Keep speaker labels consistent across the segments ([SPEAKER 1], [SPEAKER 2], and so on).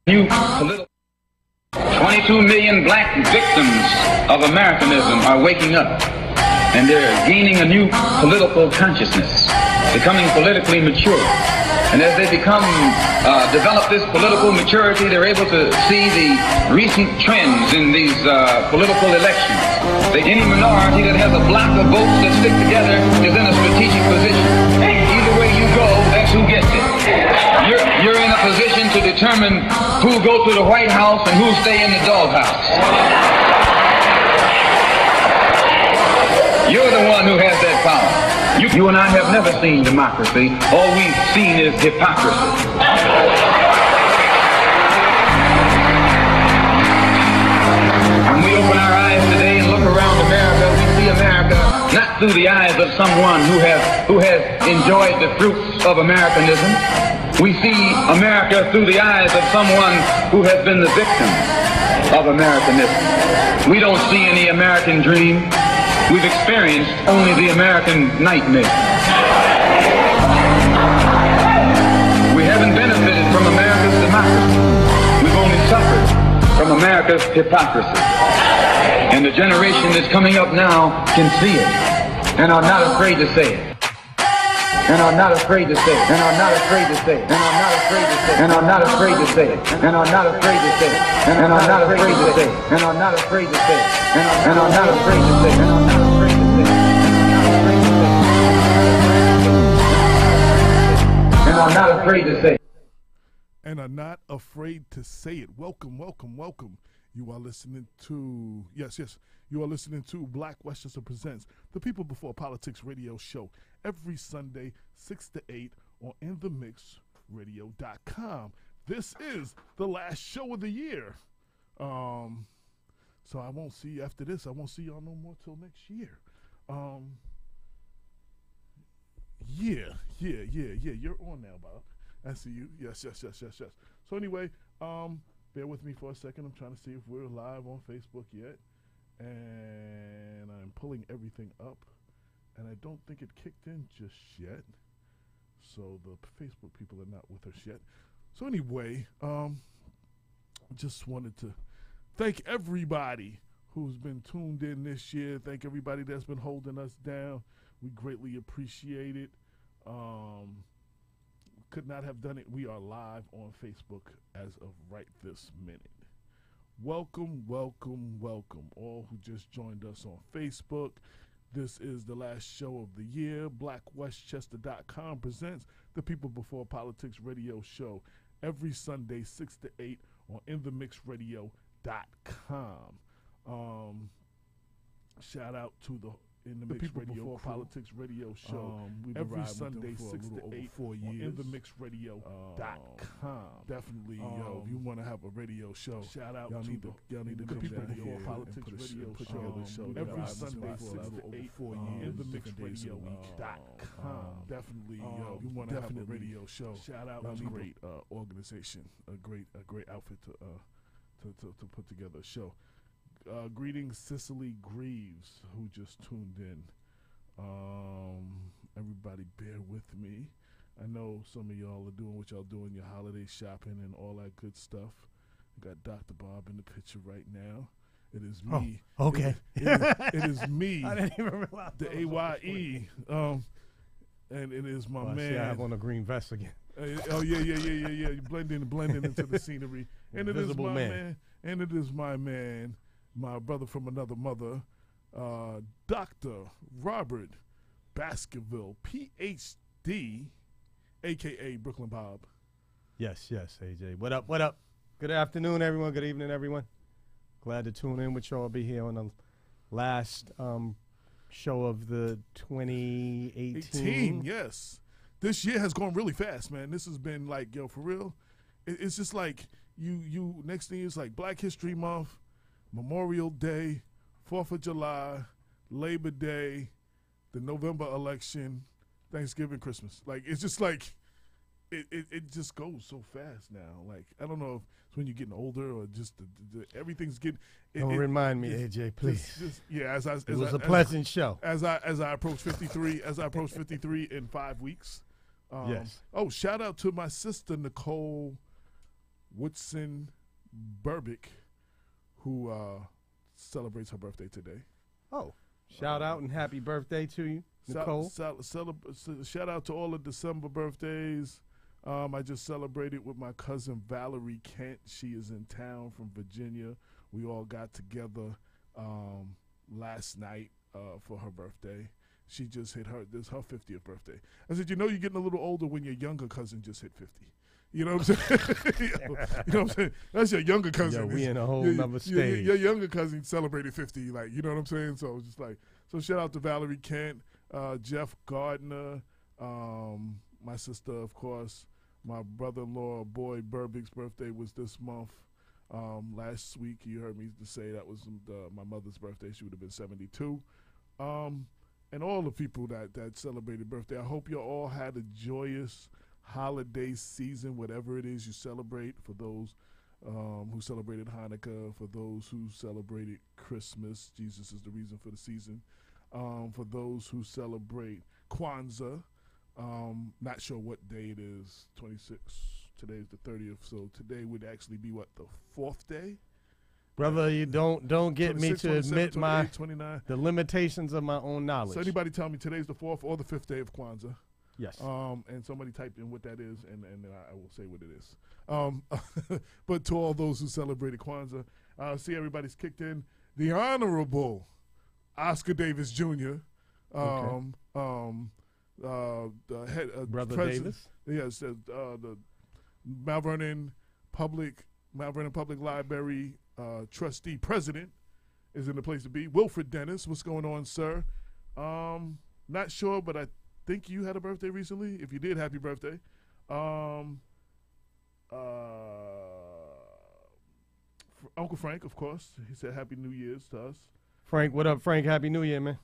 [SPEAKER 1] New political 22 million black victims of Americanism are waking up, and they're gaining a new political consciousness, becoming politically mature. And as they develop this political maturity, they're able to see the recent trends in these political elections. Any minority that has a block of votes that stick together is in a strategic position. Either way you go, that's who gets it. You're in a position to determine who go to the White House and who stay in the doghouse. You're the one who has that power. You and I have never seen democracy. All we've seen is hypocrisy. When we open our eyes today and look around America, we see America not through the eyes of someone who has enjoyed the fruits of Americanism. We see America through the eyes of someone who has been the victim of Americanism. We don't see any American dream. We've experienced only the American nightmare. We haven't benefited from America's democracy. We've only suffered from America's hypocrisy. And the generation that's coming up now can see it and are not afraid to say it. And are not afraid to say it. And are not afraid to say it. And are not afraid to say it. And are not afraid to say it. And are not afraid to say it. And are not afraid to say it. And are not afraid to say it. And are not afraid to say it. And are not afraid to say it. And are not afraid to say it.
[SPEAKER 2] And are not afraid to say it. Welcome, welcome, welcome. You are listening to, yes, you are listening to Black Westchester Presents, the People Before Politics radio show, every Sunday, 6 to 8 on INTHEMIXXRADIO.com. This is the last show of the year. So I won't see you after this. I won't see y'all no more till next year. Yeah. You're on now, Bob. I see you. Yes. So anyway, bear with me for a second. I'm trying to see if we're live on Facebook yet. And I'm pulling everything up. And I don't think it kicked in just yet. So the Facebook people are not with us yet. So anyway, just wanted to thank everybody who's been tuned in this year. Thank everybody that's been holding us down. We greatly appreciate it. Could not have done it. We are live on Facebook as of right this minute. Welcome, all who just joined us on Facebook. This is the last show of the year. BlackWestchester.com presents the People Before Politics radio show every Sunday, 6 to 8 on INTHEMIXXRADIO.com. Shout out to the People Before Politics radio show every Sunday, 6 to 8 on INTHEMIXXRADIO.com. Definitely, yo, if you want to have a radio show, shout out y'all need to the People Before Politics radio show every Sunday, 6 to 8 on INTHEMIXXRADIO.com. Definitely, yo, you want to have a radio show, shout out. That's a great organization, a great outfit to put together a show. Greetings, Cicely Greaves, who just tuned in. Everybody bear with me. I know some of y'all are doing what y'all doing, your holiday shopping and all that good stuff. I got Dr. Bob in the picture right now. It is me.
[SPEAKER 3] Oh, okay.
[SPEAKER 2] It is me.
[SPEAKER 3] I didn't even realize.
[SPEAKER 2] The AYE. And it is my man.
[SPEAKER 3] See, I have on a green vest again.
[SPEAKER 2] Yeah. You blending into the scenery. And it is my man. And it is my man. My brother from another mother, Dr. Robert Baskerville, Ph.D., a.k.a. Brooklyn Bob.
[SPEAKER 3] Yes, AJ. What up? Good afternoon, everyone. Good evening, everyone. Glad to tune in with y'all. I'll be here on the last show of the 2018.
[SPEAKER 2] Yes. This year has gone really fast, man. This has been like, yo, for real. It's just like you next thing is like Black History Month, Memorial Day, 4th of July, Labor Day, the November election, Thanksgiving, Christmas. Like, it's just like, it just goes so fast now. Like, I don't know if it's when you're getting older or just everything's getting.
[SPEAKER 3] Don't remind me, AJ, please.
[SPEAKER 2] It
[SPEAKER 3] was a pleasant show.
[SPEAKER 2] As I approach 53, in 5 weeks.
[SPEAKER 3] Yes.
[SPEAKER 2] Oh, shout out to my sister, Nicole Woodson Burbick, who celebrates her birthday today.
[SPEAKER 3] Oh, shout out and happy birthday to you, Nicole.
[SPEAKER 2] Shout out to all the December birthdays. I just celebrated with my cousin Valerie Kent. She is in town from Virginia. We all got together last night for her birthday. She just hit her 50th birthday. I said, you're getting a little older when your younger cousin just hit 50. You know what I'm saying? you know what I'm saying? That's your younger cousin.
[SPEAKER 3] Yeah, we in a whole nother stage.
[SPEAKER 2] Your younger cousin celebrated 50, you know what I'm saying? So it's just so shout out to Valerie Kent, Jeff Gardner, my sister, of course. My brother-in-law, Boyd Burbick's birthday was this month. Last week, you heard me say that was my mother's birthday. She would have been 72. And all the people that celebrated birthday. I hope you all had a joyous holiday season, whatever it is you celebrate. For those who celebrated Hanukkah, for those who celebrated Christmas, Jesus is the reason for the season. For those who celebrate Kwanzaa, not sure what day it is, 26. Today's the 30th, so today would actually be the 4th day?
[SPEAKER 3] Brother, you don't get me to admit
[SPEAKER 2] 29.
[SPEAKER 3] the limitations of my own knowledge.
[SPEAKER 2] So anybody tell me today's the 4th or the 5th day of Kwanzaa?
[SPEAKER 3] Yes.
[SPEAKER 2] And somebody typed in what that is, and I will say what it is. But to all those who celebrated Kwanzaa, see everybody's kicked in. The Honorable Oscar Davis Jr.
[SPEAKER 3] Okay.
[SPEAKER 2] The head
[SPEAKER 3] Brother
[SPEAKER 2] president,
[SPEAKER 3] Davis.
[SPEAKER 2] Yes, the Mount Vernon Public Library trustee president is in the place to be. Wilfred Dennis, what's going on, sir? Not sure, but I think you had a birthday recently. If you did, happy birthday. Uncle Frank, of course, he said Happy New Year's to us.
[SPEAKER 3] Frank, what up, Frank? Happy New Year, man.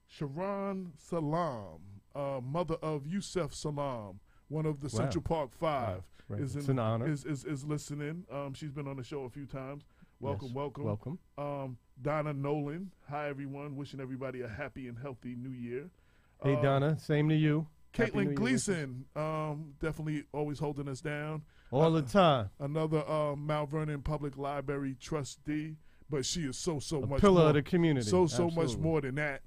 [SPEAKER 2] Sharon Salam, mother of Yusef Salam, one of the Central Park Five,
[SPEAKER 3] right.
[SPEAKER 2] is
[SPEAKER 3] It's an honor.
[SPEAKER 2] Is listening. She's been on the show a few times. Welcome,
[SPEAKER 3] Yes.
[SPEAKER 2] welcome. Donna Nolan, hi everyone. Wishing everybody a happy and healthy New Year.
[SPEAKER 3] Hey, Donna, same to you. Happy New
[SPEAKER 2] Caitlin
[SPEAKER 3] Year,
[SPEAKER 2] Gleason, definitely always holding us down.
[SPEAKER 3] all the time.
[SPEAKER 2] Another Mount Vernon Public Library trustee, but she is so much
[SPEAKER 3] Pillar
[SPEAKER 2] more,
[SPEAKER 3] of the community.
[SPEAKER 2] so
[SPEAKER 3] Absolutely.
[SPEAKER 2] much more than that.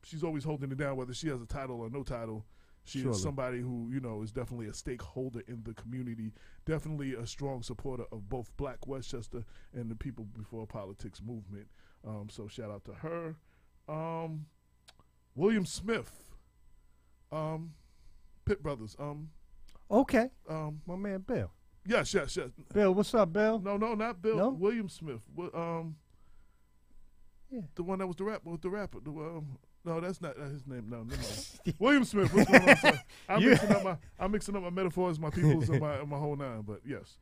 [SPEAKER 2] She's always holding it down, whether she has a title or no title. She
[SPEAKER 3] Surely.
[SPEAKER 2] is somebody who, is definitely a stakeholder in the community, definitely a strong supporter of both Black Westchester and the People Before Politics movement. So shout out to her. William Smith, Pitt Brothers.
[SPEAKER 3] Okay. My man Bill.
[SPEAKER 2] Yes.
[SPEAKER 3] Bill, what's up, Bill?
[SPEAKER 2] No, not Bill.
[SPEAKER 3] No?
[SPEAKER 2] William Smith.
[SPEAKER 3] Yeah.
[SPEAKER 2] The one that was the rapper. No, that's not his name. No. William Smith. What's going on, sir? I'm mixing up my metaphors, my peoples, and my whole nine. But yes,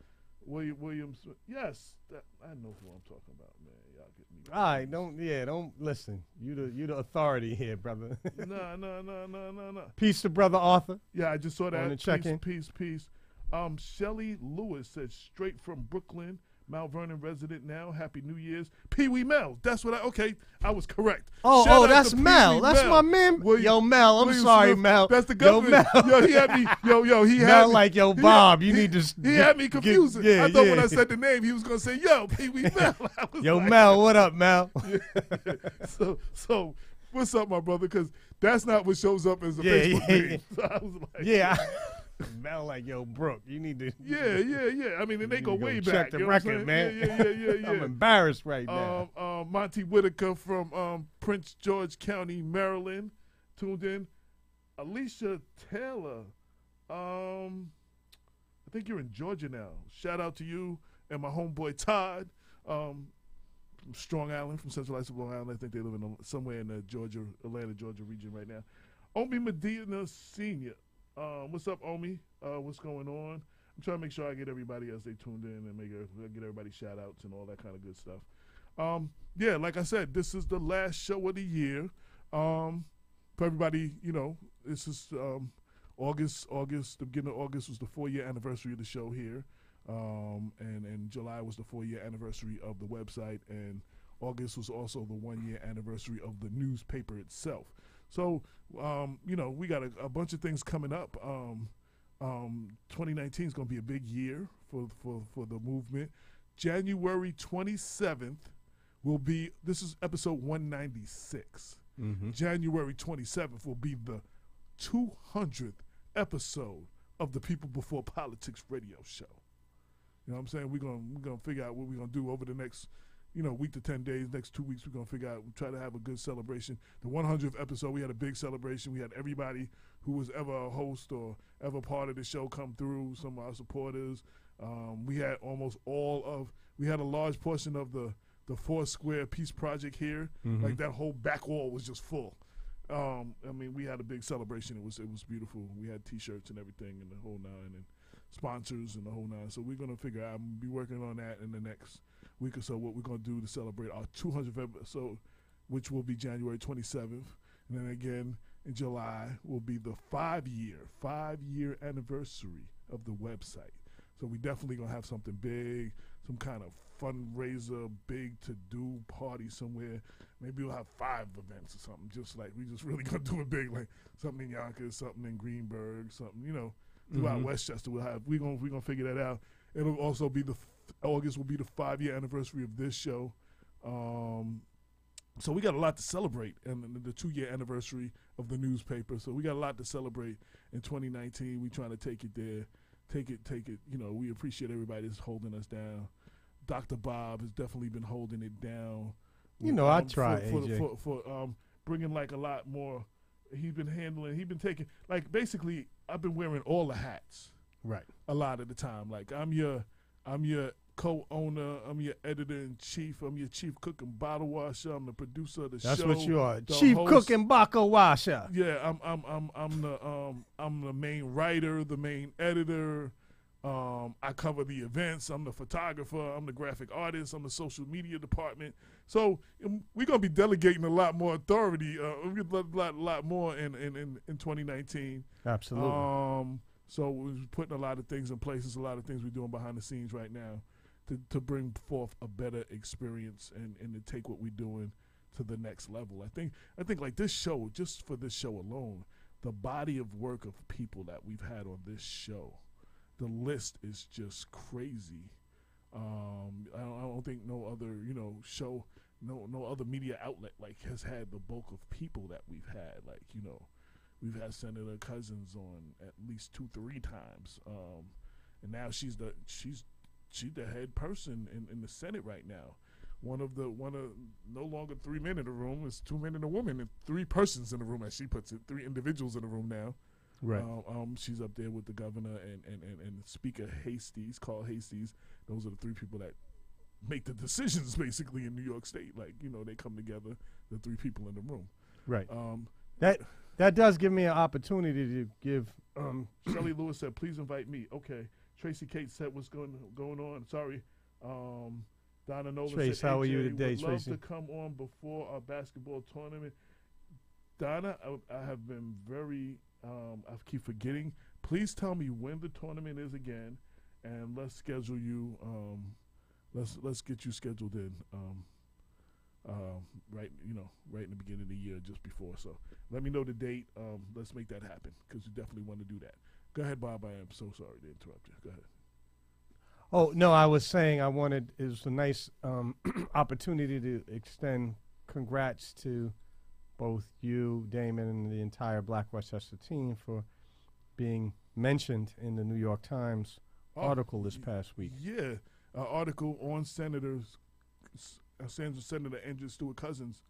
[SPEAKER 2] William Smith. Yes, I know who I'm talking about, man. Y'all get me.
[SPEAKER 3] All right, don't listen. You the authority here, brother.
[SPEAKER 2] No.
[SPEAKER 3] Peace to brother Arthur.
[SPEAKER 2] Yeah, I just saw that.
[SPEAKER 3] On the check-in.
[SPEAKER 2] Peace. Shelly Lewis said straight from Brooklyn. Mount Vernon resident now. Happy New Year's. Pee Wee Mel. That's what I was correct.
[SPEAKER 3] Oh,
[SPEAKER 2] Shout out
[SPEAKER 3] that's
[SPEAKER 2] to
[SPEAKER 3] Mel.
[SPEAKER 2] Pee Wee
[SPEAKER 3] That's
[SPEAKER 2] Mel.
[SPEAKER 3] my man.
[SPEAKER 2] William
[SPEAKER 3] Mel, I'm sorry,
[SPEAKER 2] Smith.
[SPEAKER 3] Mel.
[SPEAKER 2] That's the government.
[SPEAKER 3] Mel.
[SPEAKER 2] Yo, he had me. He had
[SPEAKER 3] Mel
[SPEAKER 2] me.
[SPEAKER 3] like, yo, Bob, you need to.
[SPEAKER 2] He had me confused.
[SPEAKER 3] Yeah,
[SPEAKER 2] I thought when
[SPEAKER 3] yeah.
[SPEAKER 2] I said the name, he was gonna say, "Yo, Pee Wee Mel." I was
[SPEAKER 3] Yo,
[SPEAKER 2] like,
[SPEAKER 3] Mel, what up, Mel?
[SPEAKER 2] Yeah. So, what's up, my brother? Because that's not what shows up as a Facebook name. So I was like,
[SPEAKER 3] Yeah. Mel like, yo, Brooke, you need to.
[SPEAKER 2] Yeah. I mean, and they go
[SPEAKER 3] go
[SPEAKER 2] way
[SPEAKER 3] check
[SPEAKER 2] back.
[SPEAKER 3] the
[SPEAKER 2] You know what I'm
[SPEAKER 3] record,
[SPEAKER 2] saying?
[SPEAKER 3] man.
[SPEAKER 2] Yeah.
[SPEAKER 3] I'm embarrassed right now.
[SPEAKER 2] Monty Whitaker from Prince George County, Maryland, tuned in. Alicia Taylor, I think you're in Georgia now. Shout out to you and my homeboy Todd from Strong Island, from Central Long Island. I think they live in somewhere in the Atlanta, Georgia region right now. Omi Medina Sr. What's up, Omi? What's going on? I'm trying to make sure I get everybody as they tuned in and get everybody shout outs and all that kind of good stuff. Yeah, like I said, this is the last show of the year. For everybody, this is August. The beginning of August was the 4-year anniversary of the show here. And July was the 4-year anniversary of the website. And August was also the 1-year anniversary of the newspaper itself. So, we got a bunch of things coming up. 2019 is going to be a big year for the movement. January 27th will be, this is episode 196.
[SPEAKER 3] Mm-hmm.
[SPEAKER 2] January 27th will be the 200th episode of the People Before Politics radio show. You know what I'm saying? We're gonna figure out what we're gonna do over the next, week to 10 days. Next 2 weeks, we're gonna figure out. We try to have a good celebration. The 100th episode, we had a big celebration. We had everybody who was ever a host or ever part of the show come through. Some of our supporters. We had we had a large portion of the Foursquare Peace Project here.
[SPEAKER 3] Mm-hmm.
[SPEAKER 2] Like that whole back wall was just full. We had a big celebration. It was beautiful. We had T-shirts and everything and the whole nine and sponsors and the whole nine. So we're going to figure out, I'm going to be working on that in the next week or so, what we're going to do to celebrate our 200th episode, which will be January 27th. And then again in July will be the 5-year anniversary of the website. So we definitely going to have something big, some kind of fundraiser, big to-do party somewhere. Maybe we'll have 5 events or something, just like we just really going to do it big, like something in Yonkers, something in Greenberg, something, throughout Westchester. We're gonna figure that out. It'll also be August will be the 5-year anniversary of this show. So we got a lot to celebrate, and the 2-year anniversary of the newspaper. So we got a lot to celebrate in 2019. We trying to take it there, take it. We appreciate everybody that's holding us down. Dr. Bob has definitely been holding it down.
[SPEAKER 3] I try, AJ.
[SPEAKER 2] For bringing like a lot more. He's been taking, like, basically I've been wearing all the hats.
[SPEAKER 3] Right.
[SPEAKER 2] A lot of the time. Like I'm your co-owner, I'm your editor-in-chief, I'm your chief cook and bottle washer, I'm the producer of the show.
[SPEAKER 3] That's what you are. Chief cook and bottle washer.
[SPEAKER 2] Yeah, I'm the main writer, the main editor. I cover the events. I'm the photographer. I'm the graphic artist. I'm the social media department. So we're gonna be delegating a lot more authority. We get a lot more in 2019.
[SPEAKER 3] Absolutely.
[SPEAKER 2] So we're putting a lot of things in place. There's a lot of things we're doing behind the scenes right now to bring forth a better experience and to take what we're doing to the next level. I think like this show, just for this show alone, the body of work of people that we've had on this show. The list is just crazy. I don't think no other show, no other media outlet has had the bulk of people that we've had. We've had Senator Cousins on at least 2-3 times, and now she's the head person in the Senate right now. One of no longer 3 men in the room, it's 2 men and a woman, and 3 persons in the room, as she puts it, 3 individuals in the room now.
[SPEAKER 3] Right.
[SPEAKER 2] She's up there with the governor and Speaker Hastings, Carl Hastings. Those are the 3 people that make the decisions basically in New York State. They come together, the 3 people in the room.
[SPEAKER 3] Right. That does give me an opportunity to give.
[SPEAKER 2] Shelley Lewis said, "Please invite me." Okay. Tracy Kate said, "What's going on?" Sorry. Donna Nolan
[SPEAKER 3] Trace,
[SPEAKER 2] said,
[SPEAKER 3] how are you
[SPEAKER 2] AJ
[SPEAKER 3] today,
[SPEAKER 2] would
[SPEAKER 3] Tracy?
[SPEAKER 2] love to come on before our basketball tournament. Donna, I have been very. I keep forgetting. Please tell me when the tournament is again, and let's schedule you. Let's get you scheduled in. Right in the beginning of the year, just before. So let me know the date. Let's make that happen because you definitely want to do that. Go ahead, Bob. I am so sorry to interrupt you. Go ahead.
[SPEAKER 3] Oh no, I was saying it was a nice opportunity to extend congrats to both you, Damon, and the entire Black Westchester team for being mentioned in the New York Times article this past week.
[SPEAKER 2] Yeah, an article on Senator Andrew Stewart Cousins.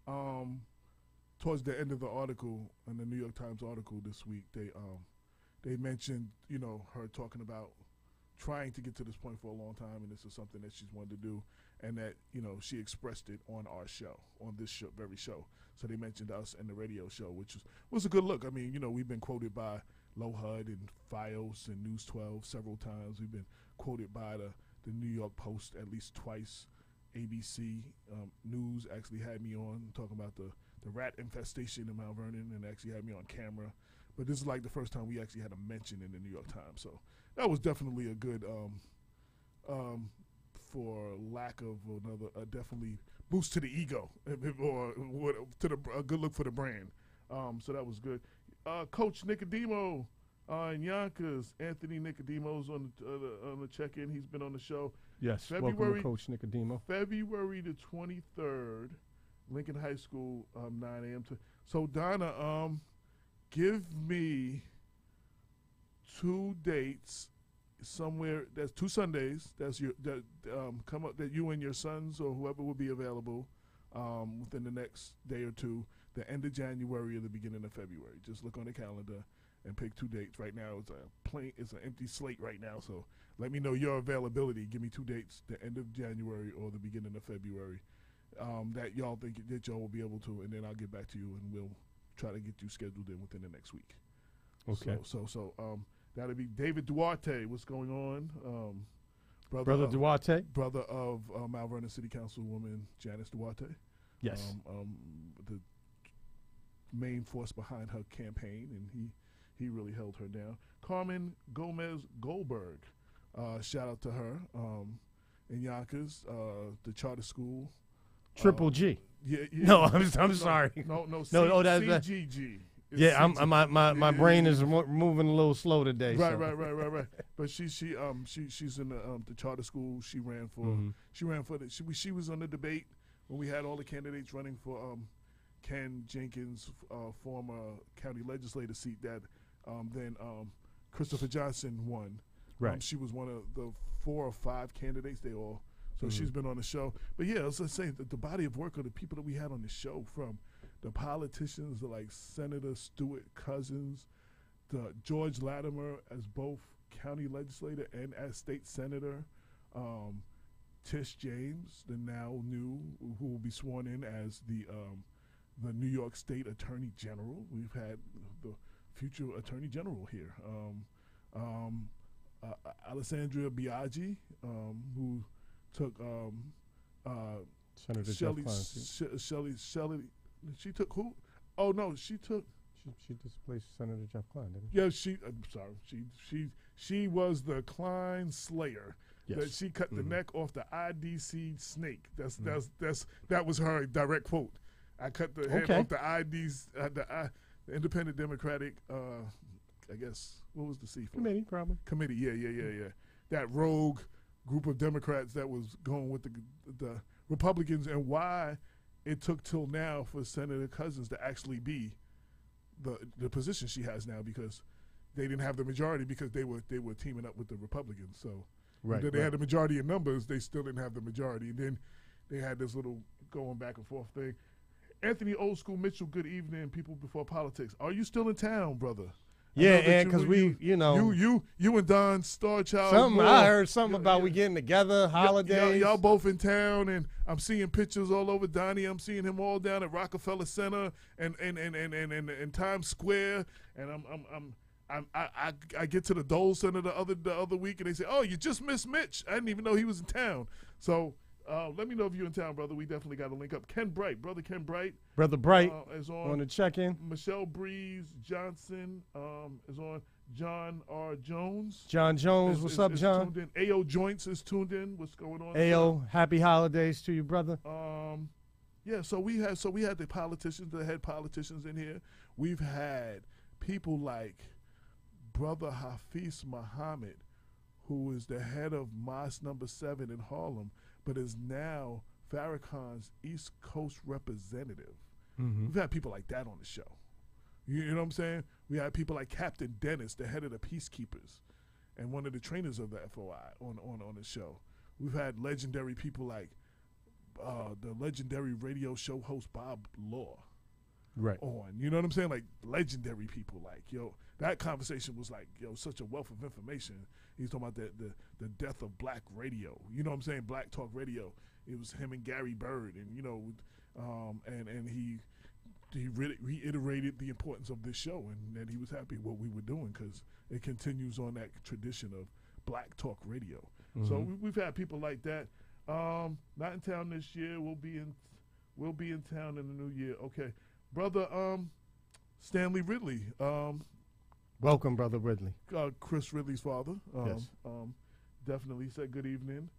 [SPEAKER 2] Towards the end of the article, in the New York Times article this week, they mentioned her talking about trying to get to this point for a long time, and this is something that she's wanted to do, and that she expressed it on our show, on this very show. So they mentioned us in the radio show, which was a good look. I mean, we've been quoted by Low HUD and FiOS and News 12 several times. We've been quoted by the New York Post at least twice. ABC News actually had me on talking about the rat infestation in Mount Vernon, and actually had me on camera. But this is like the first time we actually had a mention in the New York Times. So that was definitely a good, for lack of another, definitely boost to the ego, or a good look for the brand. So that was good. Coach Nicodemo, In Yonkers, Anthony Nicodemo's on the check-in. He's been on the show.
[SPEAKER 3] Yes, welcome to Coach Nicodemo.
[SPEAKER 2] February the 23rd, Lincoln High School, 9 a.m. So, Donna, give me 2 dates somewhere. That's 2 Sundays. That's come up that you and your sons or whoever will be available within the next day or two, the end of January or the beginning of February. Just look on the calendar and pick 2 dates. Right now, it's an empty slate right now. So let me know your availability. Give me 2 dates, the end of January or the beginning of February, that y'all think that y'all will be able to, and then I'll get back to you and we'll try to get you scheduled in within the next week.
[SPEAKER 3] Okay.
[SPEAKER 2] So that'll be David Duarte. What's going on?
[SPEAKER 3] Brother Duarte?
[SPEAKER 2] Brother of Mount Vernon City Councilwoman Janice Duarte.
[SPEAKER 3] Yes.
[SPEAKER 2] The main force behind her campaign, and he really held her down. Carmen Gomez Goldberg, shout out to her in Yonkers, the charter school.
[SPEAKER 3] Triple G.
[SPEAKER 2] Yeah.
[SPEAKER 3] No, I'm sorry.
[SPEAKER 2] No,
[SPEAKER 3] that's
[SPEAKER 2] CGG.
[SPEAKER 3] Yeah, my brain is moving a little slow today.
[SPEAKER 2] Right. But she's in the charter school. She ran for she was on the debate when we had all the candidates running for Ken Jenkins' former county legislator seat that then Christopher Johnson won.
[SPEAKER 3] Right.
[SPEAKER 2] She was one of the 4 or 5 candidates. They all. So she's been on the show. But yeah, as I say, the body of work of the people that we had on the show, from the politicians like Senator Stuart Cousins, the George Latimer as both county legislator and as state senator, Tish James, the now new, who will be sworn in as the New York State Attorney General. We've had the future Attorney General here. Alessandria Biaggi, who took
[SPEAKER 3] Senator
[SPEAKER 2] Shelley. She took who? Oh no, she took.
[SPEAKER 3] She displaced Senator Jeff Klein, didn't
[SPEAKER 2] she? Yeah, I'm sorry. She was the Klein Slayer.
[SPEAKER 3] Yes.
[SPEAKER 2] That she cut the neck off the IDC snake. That was her direct quote. I cut the head off the ID's the Independent Democratic. I guess what was the C for?
[SPEAKER 3] Committee, probably.
[SPEAKER 2] Committee. Yeah. That rogue group of Democrats that was going with the Republicans, and why it took till now for Senator Cousins to actually be the position she has now, because they didn't have the majority because they were teaming up with the Republicans. So they had the majority in numbers, they still didn't have the majority. And then they had this little going back and forth thing. Anthony Old School Mitchell, good evening, people before politics. Are you still in town, brother?
[SPEAKER 3] Yeah, and because you
[SPEAKER 2] and Don Starchild.
[SPEAKER 3] I heard something about we getting together, holidays.
[SPEAKER 2] Y'all both in town, and I'm seeing pictures all over Donnie. I'm seeing him all down at Rockefeller Center and Times Square, and I get to the Dole Center the other week, and they say, "Oh, you just missed Mitch. I didn't even know he was in town." So let me know if you're in town, brother. We definitely got to link up. Brother Ken Bright.
[SPEAKER 3] Brother Bright
[SPEAKER 2] is
[SPEAKER 3] on the check-in.
[SPEAKER 2] Michelle Breeze Johnson is on. John R. Jones.
[SPEAKER 3] John Jones, what's up, John?
[SPEAKER 2] Tuned in. AO Joints is tuned in. What's going on?
[SPEAKER 3] AO, happy holidays to you, brother.
[SPEAKER 2] Yeah, so we had the politicians, the head politicians in here. We've had people like Brother Hafiz Muhammad, who is the head of Mosque Number 7 in Harlem, but is now Farrakhan's East Coast representative. We've had people like that on the show. You know what I'm saying? We had people like Captain Dennis, the head of the Peacekeepers, and one of the trainers of the FOI on the show. We've had legendary people like the legendary radio show host Bob Law on. You know what I'm saying? Like legendary people. Like, that conversation was like, such a wealth of information. He's talking about the death of black radio. You know what I'm saying? Black talk radio. It was him and Gary Bird, and and he reiterated the importance of this show, and that he was happy what we were doing because it continues on that tradition of black talk radio. So we've had people like that. Not in town this year. We'll be in town in the new year. Okay, brother. Stanley Ridley.
[SPEAKER 3] Welcome, Brother Ridley.
[SPEAKER 2] Chris Ridley's father.
[SPEAKER 3] Yes.
[SPEAKER 2] Definitely said good evening.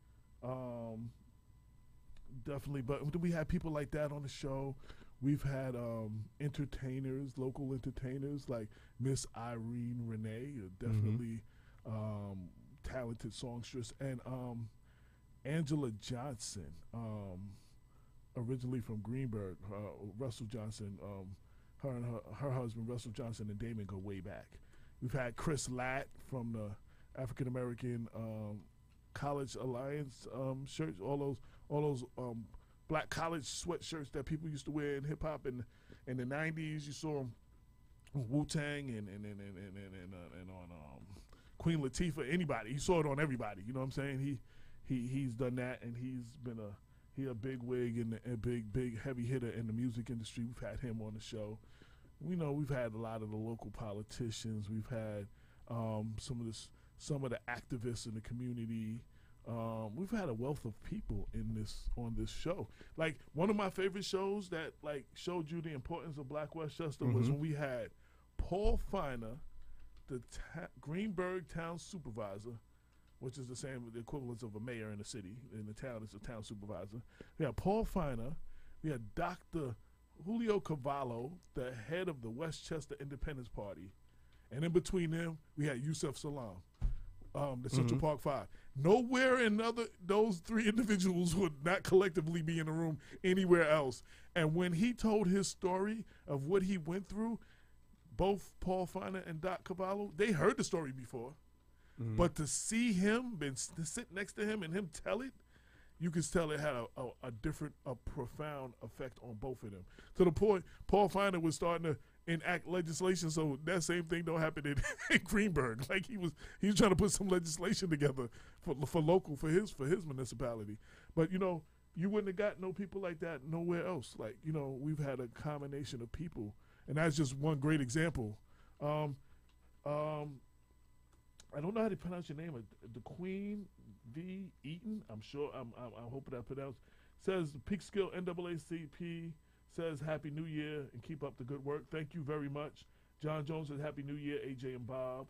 [SPEAKER 2] Definitely, but we had people like that on the show. We've had entertainers, local entertainers like Miss Irene Renee, definitely talented songstress, and Angela Johnson, originally from Greenberg. Russell Johnson, her and her husband Russell Johnson and Damon go way back. We've had Chris Latt from the African American College Alliance shirts, all those black college sweatshirts that people used to wear in hip hop in the '90s. You saw them Wu-Tang and on Queen Latifah. Anybody, you saw it on everybody. You know what I'm saying? He's done that, and he's been a big wig and a big heavy hitter in the music industry. We've had him on the show. We know we've had a lot of the local politicians. We've had some of the activists in the community. We've had a wealth of people on this show. Like, one of my favorite shows that like showed you the importance of Black Westchester was when we had Paul Finer, the Greenberg town supervisor, which is the equivalence of a mayor in the city. In the town, it's a town supervisor. We had Paul Finer. We had Dr. Julio Cavallo, the head of the Westchester Independence Party. And in between them, we had Yusef Salam, the Central Park Five. Nowhere in those three individuals would not collectively be in the room anywhere else. And when he told his story of what he went through, both Paul Finer and Doc Cavallo, they heard the story before. But to see him and to sit next to him and him tell it, you can tell it had a profound effect on both of them. To the point, Paul Finer was starting to enact legislation so that same thing don't happen in Greenberg. Like he was trying to put some legislation together for his municipality. But you wouldn't have got no people like that nowhere else. Like we've had a combination of people, and that's just one great example. I don't know how to pronounce your name. The Queen V. Eaton. I'm sure. I'm hoping I pronounced. Says Peekskill NAACP says Happy New Year and keep up the good work. Thank you very much. John Jones says Happy New Year. AJ and Bob.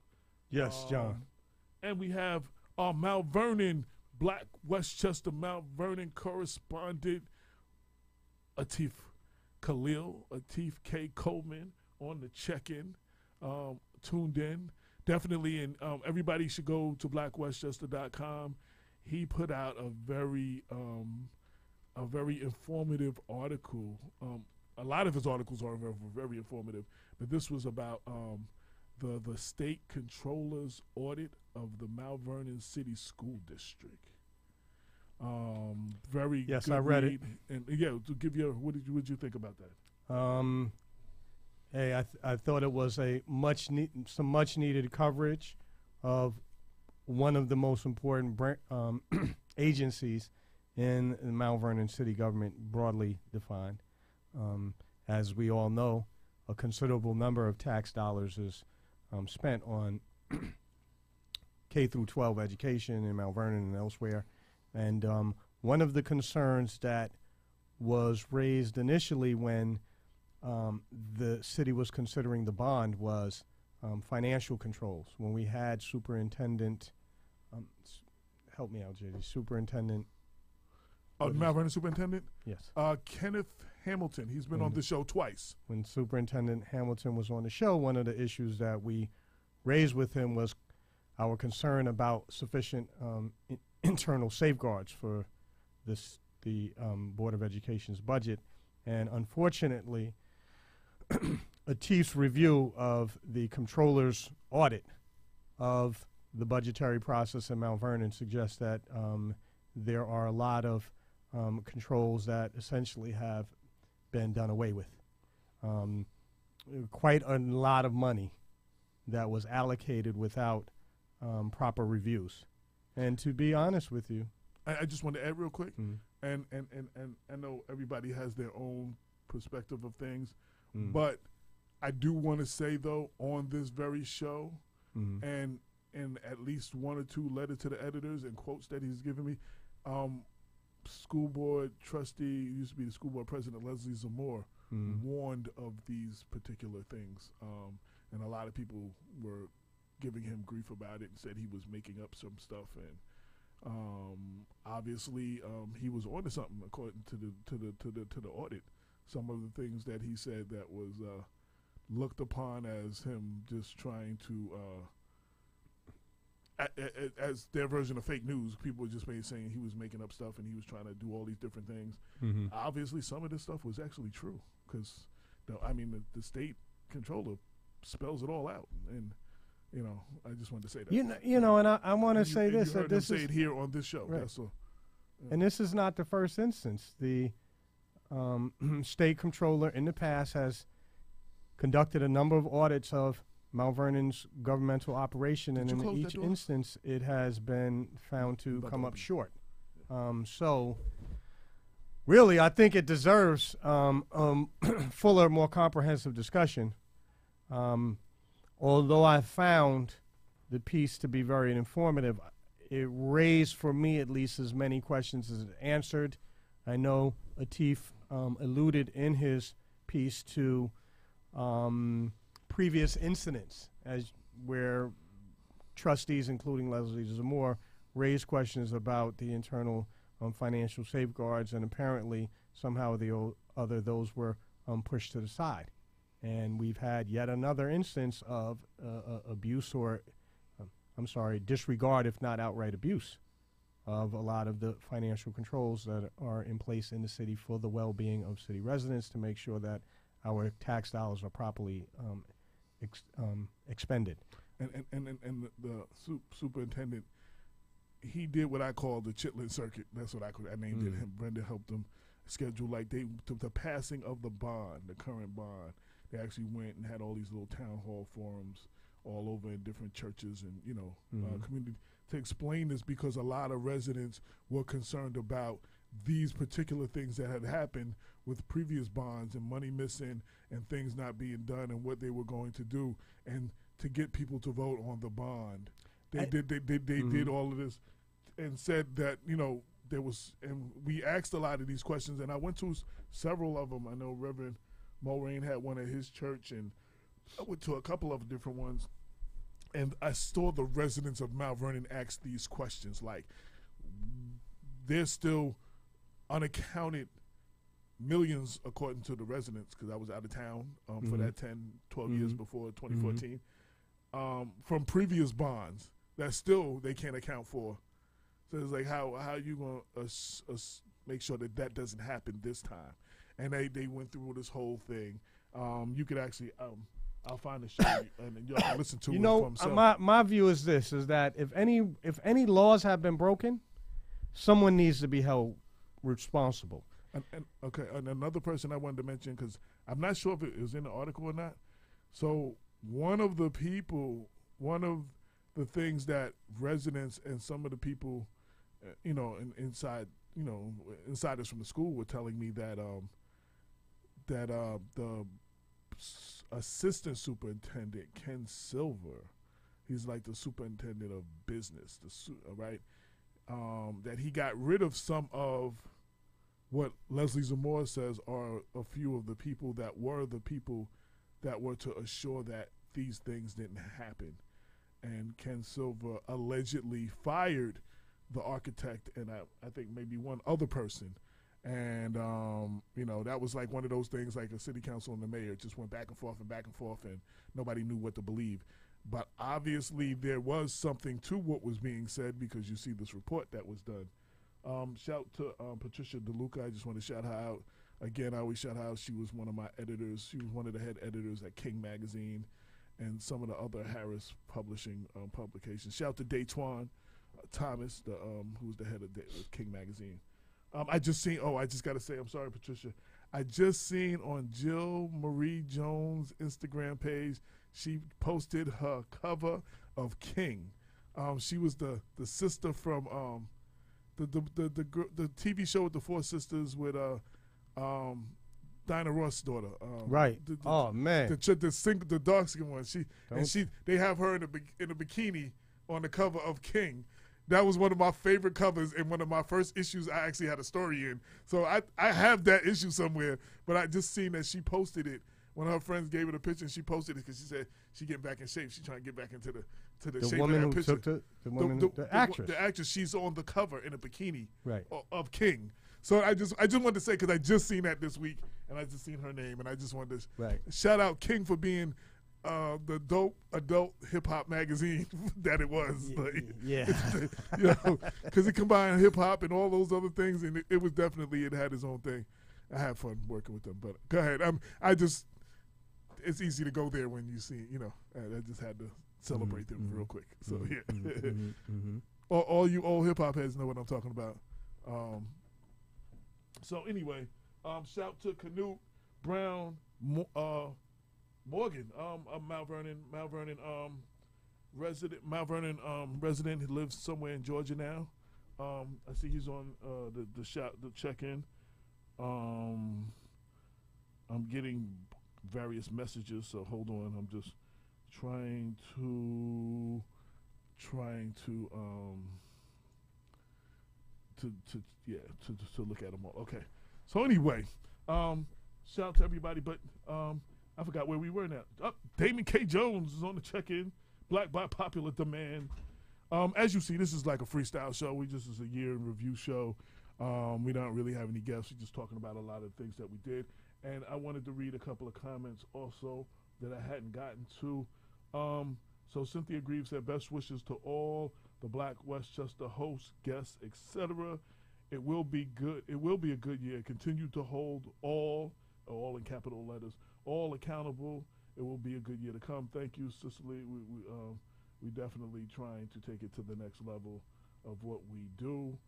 [SPEAKER 3] Yes, John.
[SPEAKER 2] And we have our Mount Vernon, Black Westchester Mount Vernon correspondent Atif Khalil, Atif K. Coleman on the check-in, tuned in. Definitely, and everybody should go to blackwestchester.com. He put out a very informative article. A lot of his articles are very informative, but this was about the state controller's audit of the Mount Vernon City School District. Very
[SPEAKER 3] yes,
[SPEAKER 2] good
[SPEAKER 3] I read
[SPEAKER 2] read.
[SPEAKER 3] it.
[SPEAKER 2] And to give you, what did you think about that?
[SPEAKER 3] Hey, I thought it was some much needed coverage of one of the most important agencies in the Mount Vernon city government, broadly defined. As we all know, a considerable number of tax dollars is spent on K through 12 education in Mount Vernon and elsewhere. And one of the concerns that was raised initially when the city was considering the bond was financial controls. When we had Superintendent, help me out, JD, Superintendent.
[SPEAKER 2] Mount Vernon Superintendent?
[SPEAKER 3] Yes.
[SPEAKER 2] Kenneth Hamilton. He's been on the show twice. When
[SPEAKER 3] Superintendent Hamilton was on the show, one of the issues that we raised with him was our concern about sufficient internal safeguards for the Board of Education's budget. And unfortunately, Atif's review of the controller's audit of the budgetary process in Mount Vernon suggests that there are a lot of controls that essentially have been done away with. Quite a lot of money that was allocated without proper reviews. And to be honest with you,
[SPEAKER 2] I just want to add real quick, and I know everybody has their own perspective of things, but I do want to say though, on this very show, and at least one or two letters to the editors and quotes that he's given me, school board trustee, used to be the school board president, Leslie Zamore, warned of these particular things, and a lot of people were giving him grief about it and said he was making up some stuff, and obviously he was onto something according to the audit. some of the things that he said that was looked upon as him just trying to, as their version of fake news. People were just saying he was making up stuff and he was trying to do all these different things. Obviously, some of this stuff was actually true because, the state controller spells it all out. And, I just wanted to say that.
[SPEAKER 3] And I want to say this.
[SPEAKER 2] You heard him say it here on this show.
[SPEAKER 3] Right.
[SPEAKER 2] That's all. Yeah.
[SPEAKER 3] And this is not the first instance. The state controller in the past has conducted a number of audits of Mount Vernon's governmental operation, and in each instance, it has been found to come up short. So, really, I think it deserves fuller, more comprehensive discussion. Although I found the piece to be very informative, it raised, for me at least, as many questions as it answered. I know Atif alluded in his piece to previous incidents where trustees, including Leslie Zamore, raised questions about the internal financial safeguards, and apparently somehow or the other those were pushed to the side. And we've had yet another instance of abuse or, disregard, if not outright abuse, of a lot of the financial controls that are in place in the city for the well-being of city residents to make sure that our tax dollars are properly expended.
[SPEAKER 2] And the superintendent, he did what I call the Chitlin circuit. That's what I named it. Him. Brenda helped him schedule the passing of the bond, the current bond. They actually went and had all these little town hall forums all over in different churches and community to explain this, because a lot of residents were concerned about these particular things that had happened with previous bonds and money missing and things not being done and what they were going to do, and to get people to vote on the bond. They did all of this and said that there was, and we asked a lot of these questions, and I went to several of them. I know Reverend Mulrain had one at his church, and I went to a couple of different ones, and I saw the residents of Mount Vernon ask these questions. Like, there's still unaccounted millions, according to the residents, because I was out of town for that 10, 12 years before 2014, from previous bonds that still they can't account for. So it's like, how you going to make sure that doesn't happen this time? And they went through this whole thing. You could actually, I'll find the show and y'all can listen to it for himself.
[SPEAKER 3] My view is this: is that if any laws have been broken, someone needs to be held responsible.
[SPEAKER 2] And another person I wanted to mention, because I'm not sure if it was in the article or not. So one of the things that residents and some of the people, insiders from the school were telling me that the assistant superintendent, Ken Silver, he's like the superintendent of business, right? That he got rid of some of what Leslie Zamore says are a few of the people that were to assure that these things didn't happen. And Ken Silver allegedly fired the architect and I think maybe one other person. And, that was like one of those things, like a city council and the mayor just went back and forth, and nobody knew what to believe. But obviously there was something to what was being said, because you see this report that was done. Shout to Patricia DeLuca. I just want to shout her out. Again, I always shout her out. She was one of my editors. She was one of the head editors at King Magazine and some of the other Harris publishing publications. Shout to Daytwan Thomas, who's the head of King Magazine. I just got to say, I'm sorry, Patricia. I just seen on Jill Marie Jones' Instagram page, she posted her cover of King. She was the sister from the TV show with the four sisters with Dinah Ross' daughter.
[SPEAKER 3] Right.
[SPEAKER 2] The dark skin one. They have her in a bikini on the cover of King. That was one of my favorite covers and one of my first issues I actually had a story in. So I have that issue somewhere, but I just seen that she posted it. One of her friends gave her the picture and she posted it because she said she getting back in shape. She's trying to get back into the shape
[SPEAKER 3] woman
[SPEAKER 2] of that
[SPEAKER 3] who
[SPEAKER 2] picture.
[SPEAKER 3] took the actress.
[SPEAKER 2] The actress, she's on the cover in a bikini
[SPEAKER 3] right.
[SPEAKER 2] of King. So I just wanted to say, because I just seen that this week, and I just seen her name, and I just wanted to shout out King for being the dope adult hip hop magazine that it was. Because it combined hip hop and all those other things, and it was definitely, it had its own thing. I had fun working with them, but go ahead. It's easy to go there when you see, I just had to celebrate them real quick. So all you old hip hop heads know what I'm talking about. So anyway, shout to Canute Brown Morgan, a Mount Vernon resident. Resident. He lives somewhere in Georgia now. I see he's on the check-in. I'm getting various messages, so hold on. I'm just trying to look at them all. Okay. So anyway, shout out to everybody, but I forgot where we were now. Damon K. Jones is on the check-in. Black by popular demand. As you see, this is like a freestyle show. This is a year in review show. We don't really have any guests. We're just talking about a lot of things that we did. And I wanted to read a couple of comments also that I hadn't gotten to. So Cynthia Greaves said, best wishes to all the Black Westchester hosts, guests, etc. It will be good. It will be a good year. Continue to hold all in capital letters, all accountable. It will be a good year to come. Thank you, Cicely. We definitely trying to take it to the next level of what we do.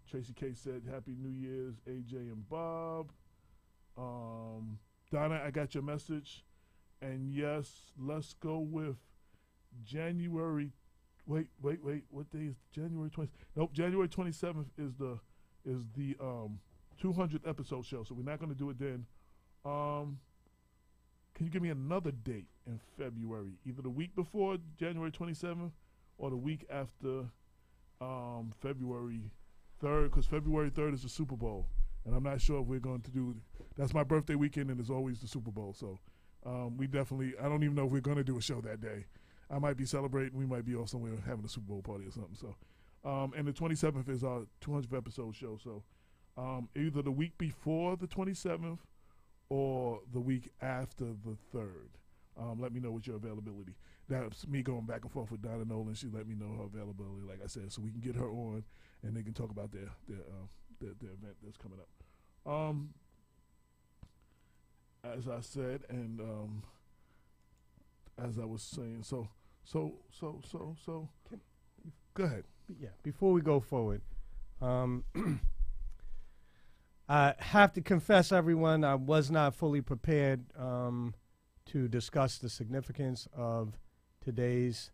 [SPEAKER 2] Tracy K said, Happy New Year's, AJ and Bob. Donna, I got your message. And yes, let's go with January. Wait. What day is January 20th? Nope, January 27th is the 200th episode show. So we're not going to do it then. Can you give me another date in February? Either the week before January 27th or the week after February 3rd, because February 3rd is the Super Bowl. And I'm not sure if we're going to do, that's my birthday weekend and it's always the Super Bowl. So we definitely, I don't even know if we're going to do a show that day. I might be celebrating, we might be off somewhere having a Super Bowl party or something. So, and the 27th is our 200th episode show. So either the week before the 27th or the week after the 3rd. Let me know what your availability. That's me going back and forth with Donna Nolan. She let me know her availability, like I said, so we can get her on and they can talk about their event that's coming up. As I said, and as I was saying, so go ahead.
[SPEAKER 3] Yeah, before we go forward, I have to confess, everyone, I was not fully prepared to discuss the significance of today's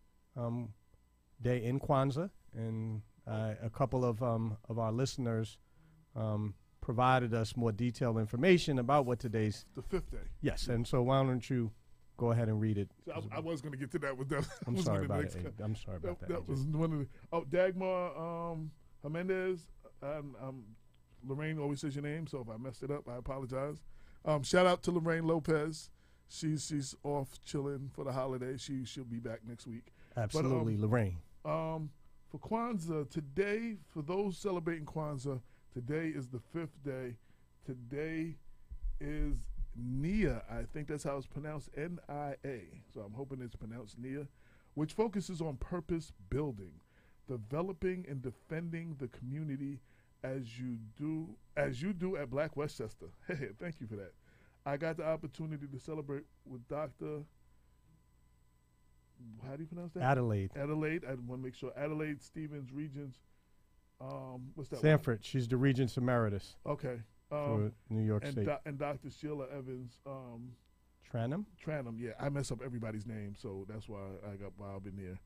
[SPEAKER 3] day in Kwanzaa, and a couple of our listeners provided us more detailed information about what today's
[SPEAKER 2] the 5th day.
[SPEAKER 3] Yes, and so why don't you go ahead and read it?
[SPEAKER 2] So I was going to get to that with that.
[SPEAKER 3] I'm sorry about it. I'm sorry about that.
[SPEAKER 2] That was one of the Dagmar Hernandez. Lorraine always says your name, so if I messed it up, I apologize. Shout out to Lorraine Lopez. She's off chilling for the holiday. She'll be back next week.
[SPEAKER 3] Absolutely, but, Lorraine.
[SPEAKER 2] For Kwanzaa today, for those celebrating Kwanzaa, today is the 5th day. Today is Nia. I think that's how it's pronounced, N-I-A. So I'm hoping it's pronounced Nia, which focuses on purpose building, developing and defending the community as you do at Black Westchester. Hey, thank you for that. I got the opportunity to celebrate with Dr. How do you pronounce that?
[SPEAKER 3] Adelaide.
[SPEAKER 2] I want to make sure. Adelaide Stevens, Regents. What's that?
[SPEAKER 3] Sanford. She's the Regents Emeritus.
[SPEAKER 2] Okay.
[SPEAKER 3] For New York State.
[SPEAKER 2] And Dr. Sheila Evans.
[SPEAKER 3] Tranum?
[SPEAKER 2] Tranum, yeah. I mess up everybody's name, so that's why I got Bob in there.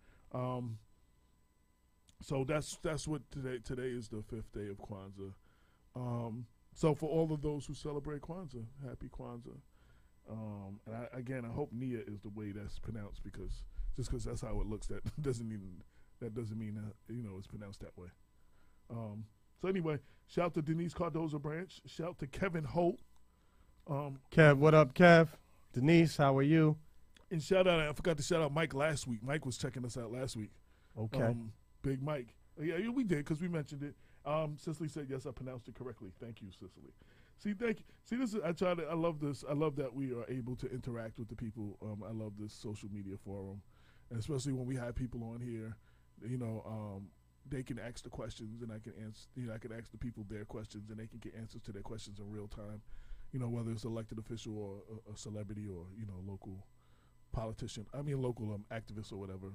[SPEAKER 2] So that's what today is the 5th day of Kwanzaa. So for all of those who celebrate Kwanzaa, happy Kwanzaa. And I hope Nia is the way that's pronounced, because just because that's how it looks, that doesn't mean it's pronounced that way. So anyway, shout to Denise Cardoza Branch. Shout to Kevin Holt.
[SPEAKER 3] Kev, what up, Kev? Denise, how are you?
[SPEAKER 2] And I forgot to shout out Mike last week. Mike was checking us out last week.
[SPEAKER 3] Okay.
[SPEAKER 2] Big Mike. Yeah, we did because we mentioned it. Cicely said yes. I pronounced it correctly. Thank you, Cicely. See, thank you. See, this is I love this. I love that we are able to interact with the people. I love this social media forum, and especially when we have people on here. They can ask the questions, and I can answer. I can ask the people their questions, and they can get answers to their questions in real time. Whether it's elected official or a celebrity or local politician. I mean, local activist or whatever.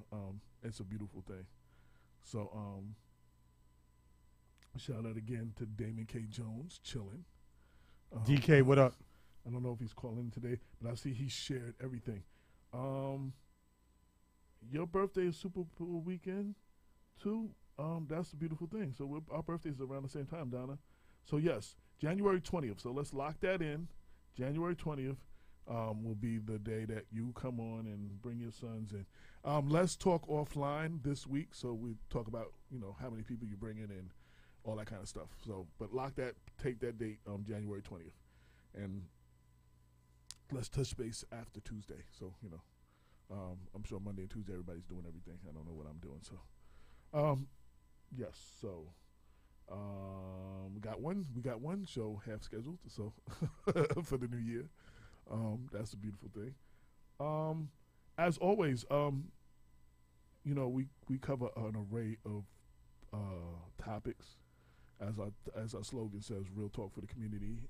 [SPEAKER 2] It's a beautiful thing. So, shout out again to Damon K. Jones, chilling.
[SPEAKER 3] DK, what up?
[SPEAKER 2] I don't know if he's calling today, but I see he shared everything. Your birthday is Super Bowl weekend, too. That's the beautiful thing. So our birthdays are around the same time, Donna. So yes, January 20th. So let's lock that in. January 20th will be the day that you come on and bring your sons in. Let's talk offline this week. So we talk about how many people you bring in and all that kind of stuff. So, but take that date, January 20th, and let's touch base after Tuesday. So I'm sure Monday and Tuesday everybody's doing everything. I don't know what I'm doing. So, yes. So, we got one show half scheduled. So for the new year, that's a beautiful thing. As always, we cover an array of topics. As our slogan says, real talk for the community,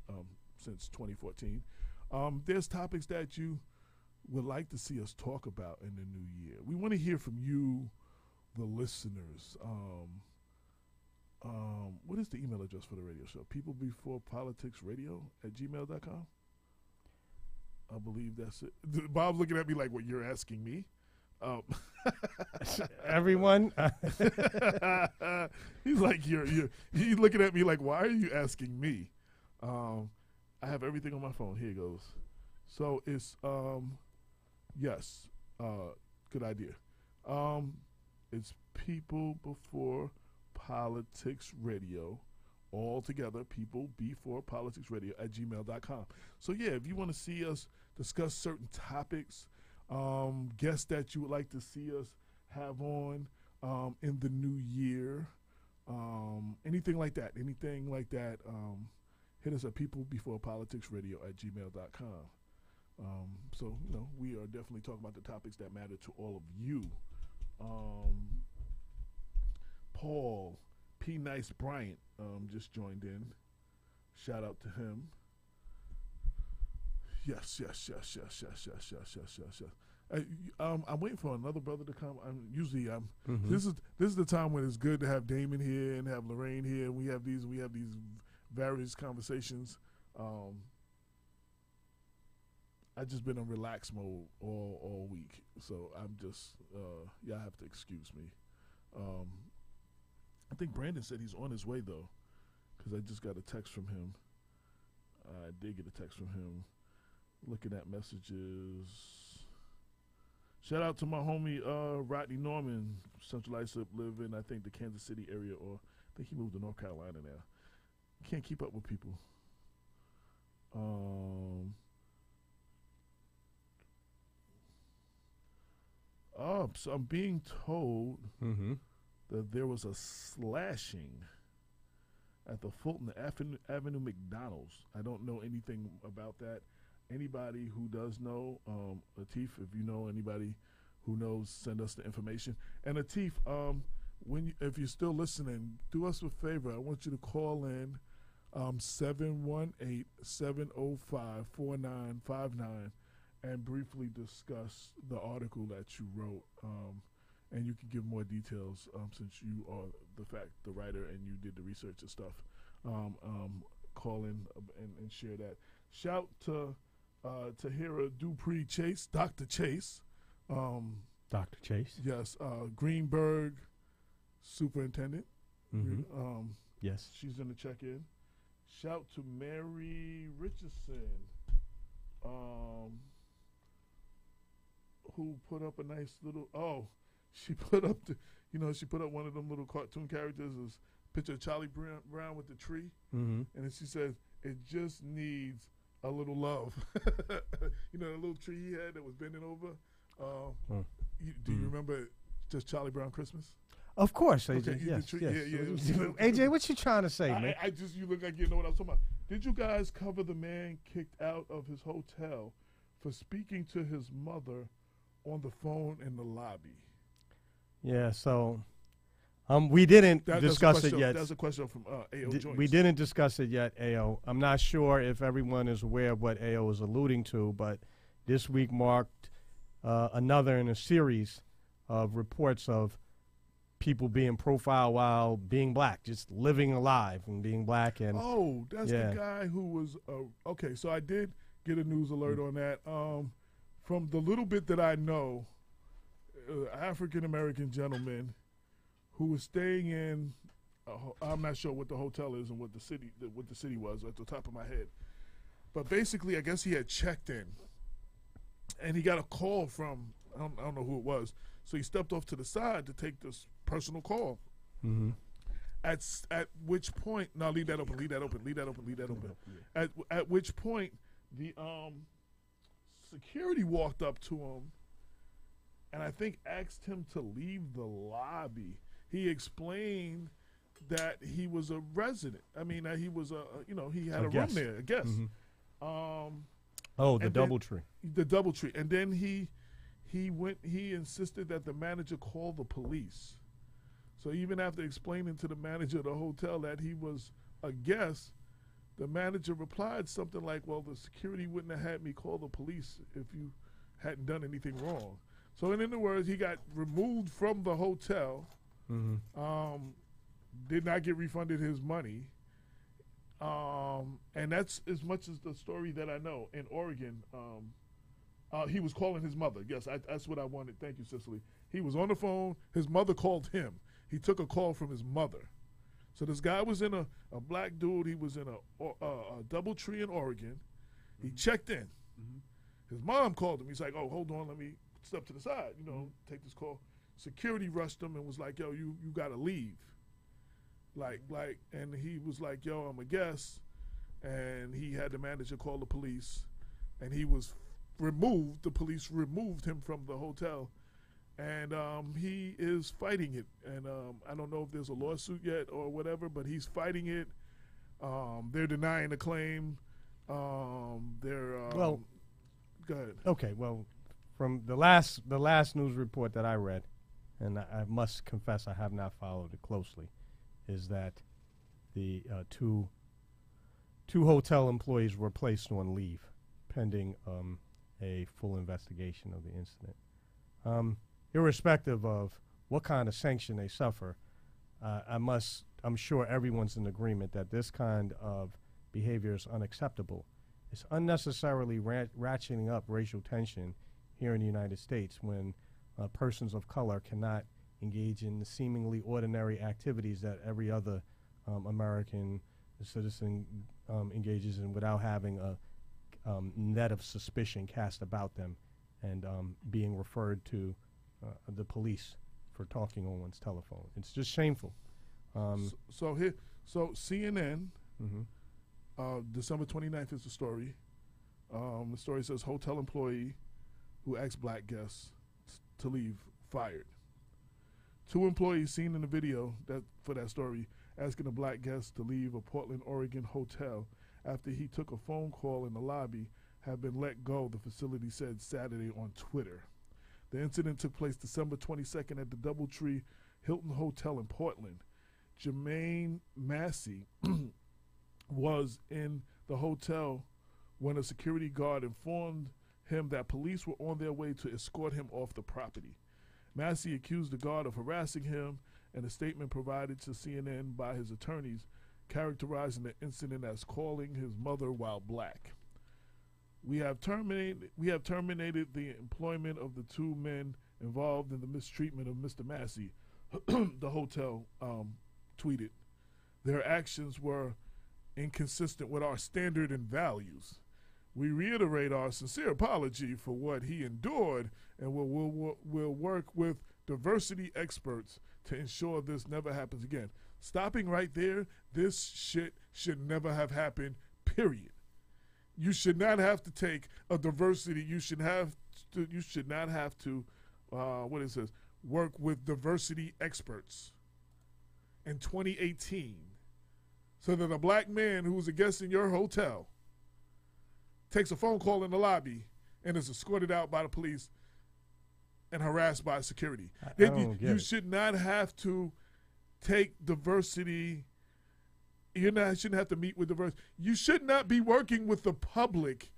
[SPEAKER 2] since 2014. There's topics that you would like to see us talk about in the new year. We want to hear from you, the listeners. What is the email address for the radio show? peoplebeforepoliticsradio@gmail.com. I believe that's it. Bob's looking at me like, what, you're asking me?
[SPEAKER 3] Everyone.
[SPEAKER 2] He's like, he's looking at me like, why are you asking me? I have everything on my phone. Here it goes. So it's yes, good idea. It's People Before Politics Radio, all together. People Before Politics Radio @gmail.com. So yeah, if you want to see us discuss certain topics, guests that you would like to see us have on in the new year, anything like that, hit us at peoplebeforepoliticsradio@gmail.com. So, we are definitely talking about the topics that matter to all of you. Paul P. Nice Bryant just joined in. Shout out to him. Yes. I'm waiting for another brother to come. This is the time when it's good to have Damon here and have Lorraine here. We have these various conversations. I've just been in relax mode all week, so I'm just y'all have to excuse me. I think Brandon said he's on his way though, because I just got a text from him. I did get a text from him. Looking at messages. Shout out to my homie Rodney Norman, Central Islip, live in I think the Kansas City area, or I think he moved to North Carolina now. Can't keep up with people. So I'm being told that there was a slashing at the Fulton Avenue McDonald's. I don't know anything about that. Anybody who does know, Latif, if you know anybody who knows, send us the information. And Latif, if you're still listening, do us a favor. I want you to call in 718-705-4959 and briefly discuss the article that you wrote. And you can give more details since you are the writer and you did the research and stuff. Call in and share that. Shout to Tahira Dupree Chase, Dr. Chase.
[SPEAKER 3] Dr. Chase.
[SPEAKER 2] Yes, Greenberg Superintendent.
[SPEAKER 3] Yes.
[SPEAKER 2] She's going to check in. Shout to Mary Richardson, who put up a nice little, she put up one of them little cartoon characters, a picture of Charlie Brown with the tree. And then she said, it just needs a little love. The little tree he had that was bending over. Do you remember just Charlie Brown Christmas?
[SPEAKER 3] Of course, AJ.
[SPEAKER 2] Okay,
[SPEAKER 3] Yes,
[SPEAKER 2] yeah,
[SPEAKER 3] yes. AJ, what you trying to say, man?
[SPEAKER 2] I just, you look like you know what I was talking about. Did you guys cover the man kicked out of his hotel for speaking to his mother on the phone in the lobby?
[SPEAKER 3] Yeah, so we didn't discuss it yet.
[SPEAKER 2] That's a question from AO Joints.
[SPEAKER 3] We didn't discuss it yet, AO. I'm not sure if everyone is aware of what AO is alluding to, but this week marked another in a series of reports of people being profiled while being black, just living alive and being black. And
[SPEAKER 2] that's the guy who was okay. So I did get a news alert on that. From the little bit that I know, African American gentleman who was staying in. I'm not sure what the hotel is and what the city was at the top of my head, but basically, I guess he had checked in, and he got a call from I don't know who it was. So he stepped off to the side to take this personal call.
[SPEAKER 3] Mm-hmm.
[SPEAKER 2] At which point, now leave that open. At which point, the security walked up to him, and I think asked him to leave the lobby. He explained that he was a resident. I mean, that he was he had a room there, I guess.
[SPEAKER 3] Mm-hmm. The DoubleTree.
[SPEAKER 2] The DoubleTree, and then he insisted that the manager call the police. So even after explaining to the manager of the hotel that he was a guest, the manager replied something like, well, the security wouldn't have had me call the police if you hadn't done anything wrong. So in other words, he got removed from the hotel, did not get refunded his money. And that's as much as the story that I know. In Oregon, he was calling his mother. Yes, that's what I wanted. Thank you, Cicely. He was on the phone. His mother called him. He took a call from his mother. So this guy was in a black dude. He was in a DoubleTree in Oregon. He checked in. His mom called him. He's like, oh, hold on. Let me step to the side, take this call. Security rushed him and was like, yo, you got to leave. And he was like, yo, I'm a guest. And he had the manager call the police. And he was removed. The police removed him from the hotel. And he is fighting it. And I don't know if there's a lawsuit yet or whatever, but he's fighting it. They're denying the claim. Go ahead.
[SPEAKER 3] Okay, well, from the last news report that I read, and I must confess I have not followed it closely, is that the two hotel employees were placed on leave pending a full investigation of the incident. Irrespective of what kind of sanction they suffer, I'm sure everyone's in agreement that this kind of behavior is unacceptable. It's unnecessarily ratcheting up racial tension here in the United States when persons of color cannot engage in the seemingly ordinary activities that every other American citizen engages in without having a net of suspicion cast about them and being referred to the police for talking on one's telephone. It's just shameful.
[SPEAKER 2] So CNN, December 29th is the story. The story says hotel employee who asked black guests to leave fired. 2 employees seen in the video for that story asking a black guest to leave a Portland, Oregon hotel after he took a phone call in the lobby have been let go, the facility said Saturday on Twitter. The incident took place December 22nd at the DoubleTree Hilton Hotel in Portland. Jermaine Massey was in the hotel when a security guard informed him that police were on their way to escort him off the property. Massey accused the guard of harassing him, and a statement provided to CNN by his attorneys characterizing the incident as calling his mother while black. We have terminated the employment of the 2 men involved in the mistreatment of Mr. Massey, the hotel tweeted. Their actions were inconsistent with our standard and values. We reiterate our sincere apology for what he endured, and we'll work with diversity experts to ensure this never happens again. Stopping right there, this shit should never have happened, period. You should not have to take a diversity. You should not have to what it says, work with diversity experts in 2018 so that a black man who's a guest in your hotel takes a phone call in the lobby and is escorted out by the police and harassed by security. You should not have to take diversity. Shouldn't have to meet with diversity. You should not be working with the public.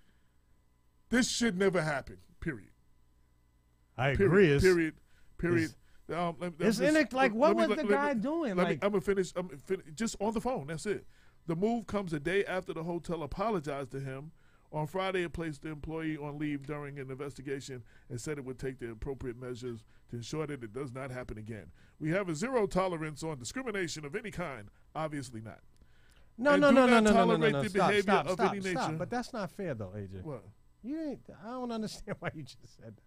[SPEAKER 2] This should never happen, period.
[SPEAKER 3] I agree.
[SPEAKER 2] Period.
[SPEAKER 3] Isn't it like, what was the guy doing?
[SPEAKER 2] I'm going to finish. Just on the phone. That's it. The move comes a day after the hotel apologized to him. On Friday, it placed the employee on leave during an investigation and said it would take the appropriate measures to ensure that it does not happen again. We have a zero tolerance on discrimination of any kind. Obviously not.
[SPEAKER 3] No. Stop. But that's not fair, though, AJ.
[SPEAKER 2] What?
[SPEAKER 3] I don't understand why you just said that.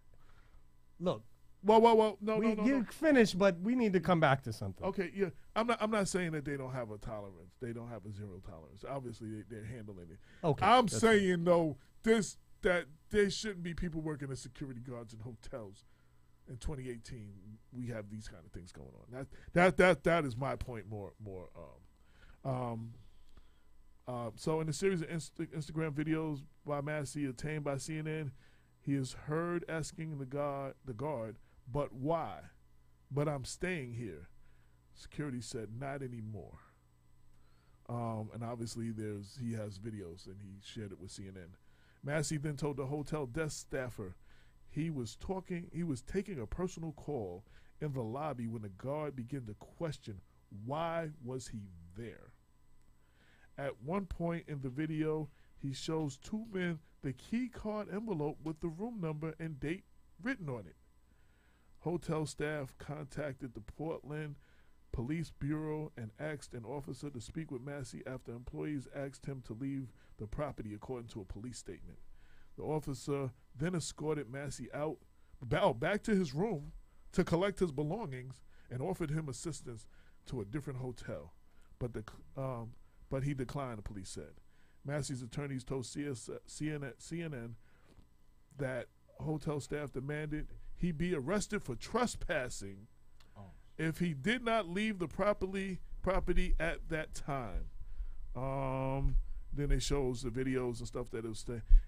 [SPEAKER 3] Look.
[SPEAKER 2] Well. No.
[SPEAKER 3] You finished, but we need to come back to something.
[SPEAKER 2] Okay, yeah. I'm not saying that they don't have a tolerance. They don't have a zero tolerance. Obviously, they're handling it. Okay. I'm saying though that there shouldn't be people working as security guards in hotels. In 2018, we have these kind of things going on. That is my point. More. So in the series of Instagram videos by Massey obtained by CNN, he is heard asking the guard, "But why? But I'm staying here." Security said, "Not anymore." And obviously he has videos and he shared it with CNN. Massey then told the hotel desk staffer he was taking a personal call in the lobby when the guard began to question why was he there. At one point in the video, he shows two men the key card envelope with the room number and date written on it. Hotel staff contacted the Portland Police Bureau and asked an officer to speak with Massey after employees asked him to leave the property, according to a police statement. The officer then escorted Massey back to his room to collect his belongings and offered him assistance to a different hotel, but he declined, the police said. Massey's attorneys told CNN that hotel staff demanded he be arrested for trespassing if he did not leave the property at that time. Then it shows the videos and stuff that it was.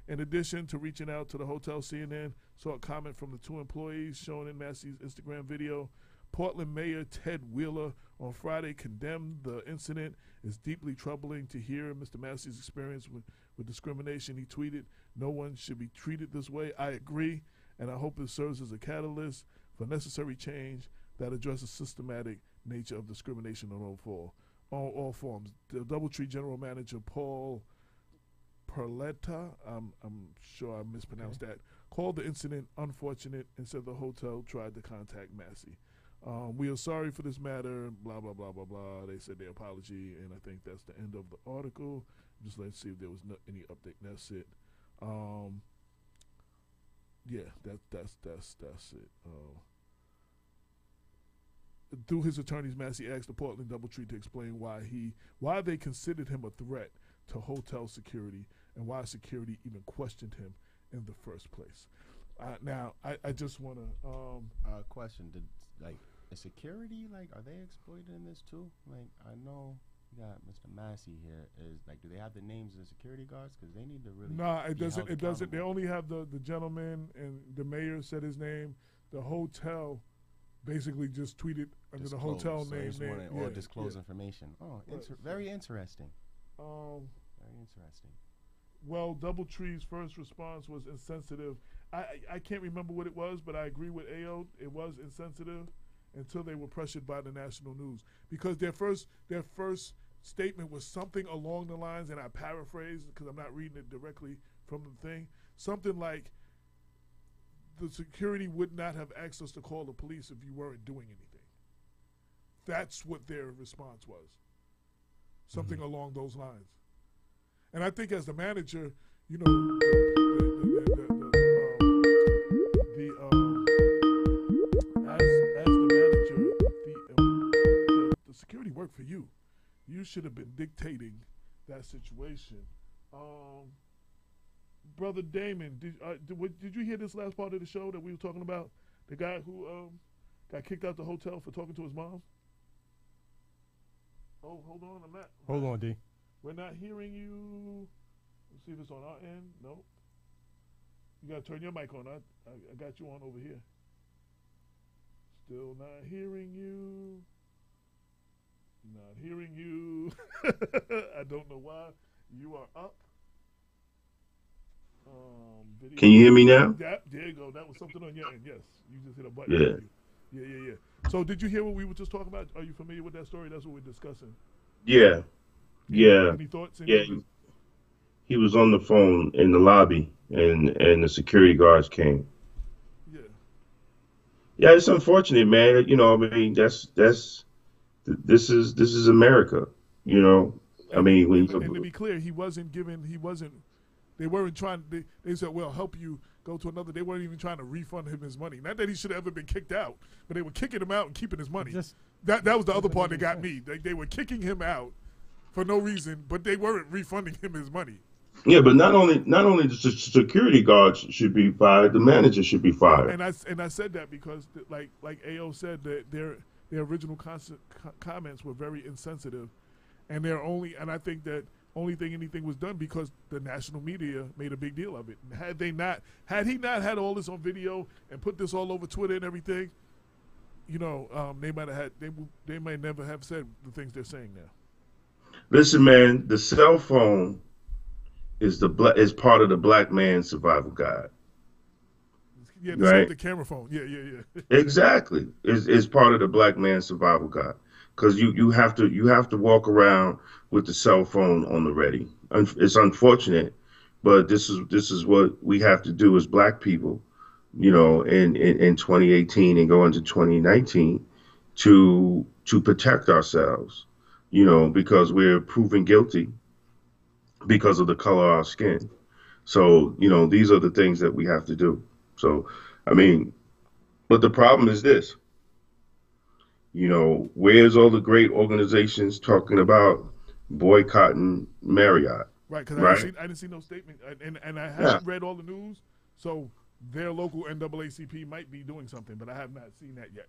[SPEAKER 2] In addition to reaching out to the hotel, CNN saw a comment from the two employees shown in Massey's Instagram video. Portland Mayor Ted Wheeler on Friday condemned the incident. It's deeply troubling to hear Mr. Massey's experience with discrimination. He tweeted, "No one should be treated this way. I agree, and I hope it serves as a catalyst for necessary change that addresses systematic nature of discrimination on all forms." The DoubleTree General Manager Paul Perletta, I'm sure I mispronounced that, called the incident unfortunate and said the hotel tried to contact Massey. "We are sorry for this matter," blah, blah, blah, blah, blah. They said their apology, and I think that's the end of the article. Just let's see if there was any update. That's it. Yeah, that's it. Through his attorneys, Massey asked the Portland DoubleTree to explain why they considered him a threat to hotel security and why security even questioned him in the first place. Now, I just want to
[SPEAKER 4] question: is security are they exploited in this too? I know you got Mr. Massey here. Do they have the names of the security guards? Because they need to really.
[SPEAKER 2] No, it doesn't. It doesn't. They only have the gentleman, and the mayor said his name. The hotel basically just tweeted under the hotel name.
[SPEAKER 4] Or disclose information. Oh, very interesting. Very interesting.
[SPEAKER 2] Well, DoubleTree's first response was insensitive. I can't remember what it was, but I agree with Ayo. It was insensitive until they were pressured by the national news, because their first statement was something along the lines, and I paraphrase because I'm not reading it directly from the thing, something like, the security would not have asked us to call the police if you weren't doing anything. That's what their response was. Something along those lines. And I think as the manager, as the manager, the security worked for you. You should have been dictating that situation. Brother Damon, did you hear this last part of the show that we were talking about? The guy who got kicked out the hotel for talking to his mom. Oh, hold on, I'm not.
[SPEAKER 3] Hold on, D.
[SPEAKER 2] We're not hearing you. Let's see if it's on our end. Nope. You gotta turn your mic on. I got you on over here. Still not hearing you. Not hearing you. I don't know why. You are up. Video.
[SPEAKER 5] Can you hear me now?
[SPEAKER 2] Yeah, there you go. That was something on your end. Yes, you just hit a button.
[SPEAKER 5] Yeah.
[SPEAKER 2] Yeah. So did you hear what we were just talking about? Are you familiar with that story? That's what we're discussing.
[SPEAKER 5] Yeah.
[SPEAKER 2] Any thoughts?
[SPEAKER 5] Yeah. He was on the phone in the lobby, and the security guards came.
[SPEAKER 2] Yeah.
[SPEAKER 5] Yeah, it's unfortunate, man. You know, I mean, this is America. You know, I mean,
[SPEAKER 2] and to be clear, they weren't trying. They said, "Well, help you go to another." They weren't even trying to refund him his money. Not that he should have ever been kicked out, but they were kicking him out and keeping his money. That was the other part that got me. They were kicking him out for no reason, but they weren't refunding him his money.
[SPEAKER 5] Yeah, but not only the security guards should be fired, the manager should be fired.
[SPEAKER 2] And I said that because, like AO said, that their original comments were very insensitive, and I think that only thing anything was done because the national media made a big deal of it. And had he not had all this on video and put this all over Twitter and everything, you know, they might never have said the things they're saying now.
[SPEAKER 5] Listen, man, the cell phone is part of the black man's survival guide.
[SPEAKER 2] Yeah,
[SPEAKER 5] right?
[SPEAKER 2] The camera phone. Yeah.
[SPEAKER 5] Exactly, is part of the black man's survival guide. Because you have to walk around with the cell phone on the ready. It's unfortunate, but this is what we have to do as black people, you know, in 2018 and go into 2019 to protect ourselves, you know, because we're proven guilty because of the color of our skin. So, you know, these are the things that we have to do. So, I mean, but the problem is this. You know, where's all the great organizations talking about boycotting Marriott?
[SPEAKER 2] Right, because I didn't see no statement, and I haven't read all the news, so their local NAACP might be doing something, but I have not seen that yet.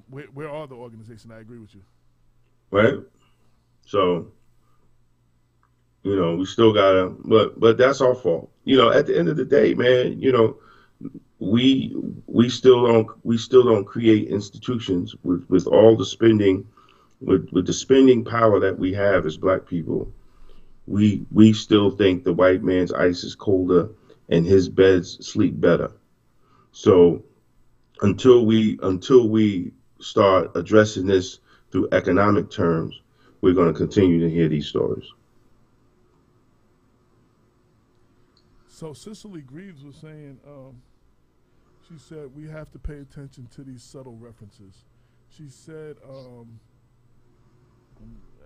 [SPEAKER 2] Where are the organizations? I agree with you.
[SPEAKER 5] Right. So, you know, we still gotta, but that's our fault. You know, at the end of the day, man, you know, we still don't create institutions with all the spending, with the spending power that we have as black people. We still think the white man's ice is colder and his beds sleep better. So until we start addressing this through economic terms, we're going to continue to hear these stories.
[SPEAKER 2] So Cicely Greaves was saying, she said, we have to pay attention to these subtle references. She said, I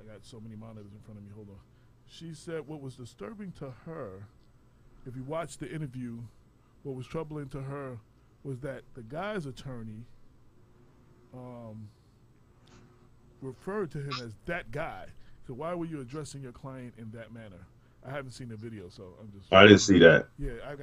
[SPEAKER 2] got so many monitors in front of me, hold on. She said what was disturbing to her, if you watch the interview, what was troubling to her was that the guy's attorney referred to him as that guy. So why were you addressing your client in that manner? I haven't seen the video, so I'm just.
[SPEAKER 5] I didn't see that.
[SPEAKER 2] Yeah, I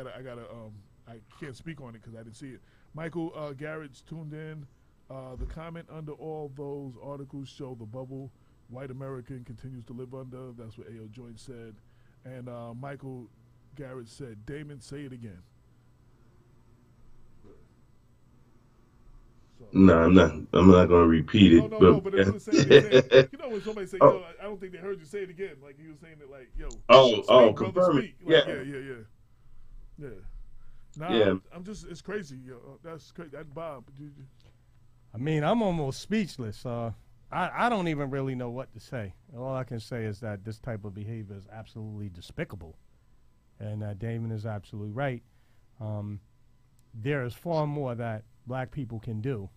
[SPEAKER 2] can't speak on it because I didn't see it. Michael Garrett's tuned in. The comment under all those articles show the bubble white American continues to live under. That's what A.O. Joint said. And Michael Garrett said, Damon, say it again. So,
[SPEAKER 5] no, I'm not going to repeat it.
[SPEAKER 2] No, but it was saying, you know when somebody say, yo, I don't think they heard you say it again. Like he was saying it like, yo.
[SPEAKER 5] Confirm it.
[SPEAKER 2] Like, yeah. Nah, I'm just, it's crazy. Yo. That's crazy. That Bob.
[SPEAKER 3] I mean, I'm almost speechless. I don't even really know what to say. All I can say is that this type of behavior is absolutely despicable. And Damon is absolutely right. There is far more that black people can do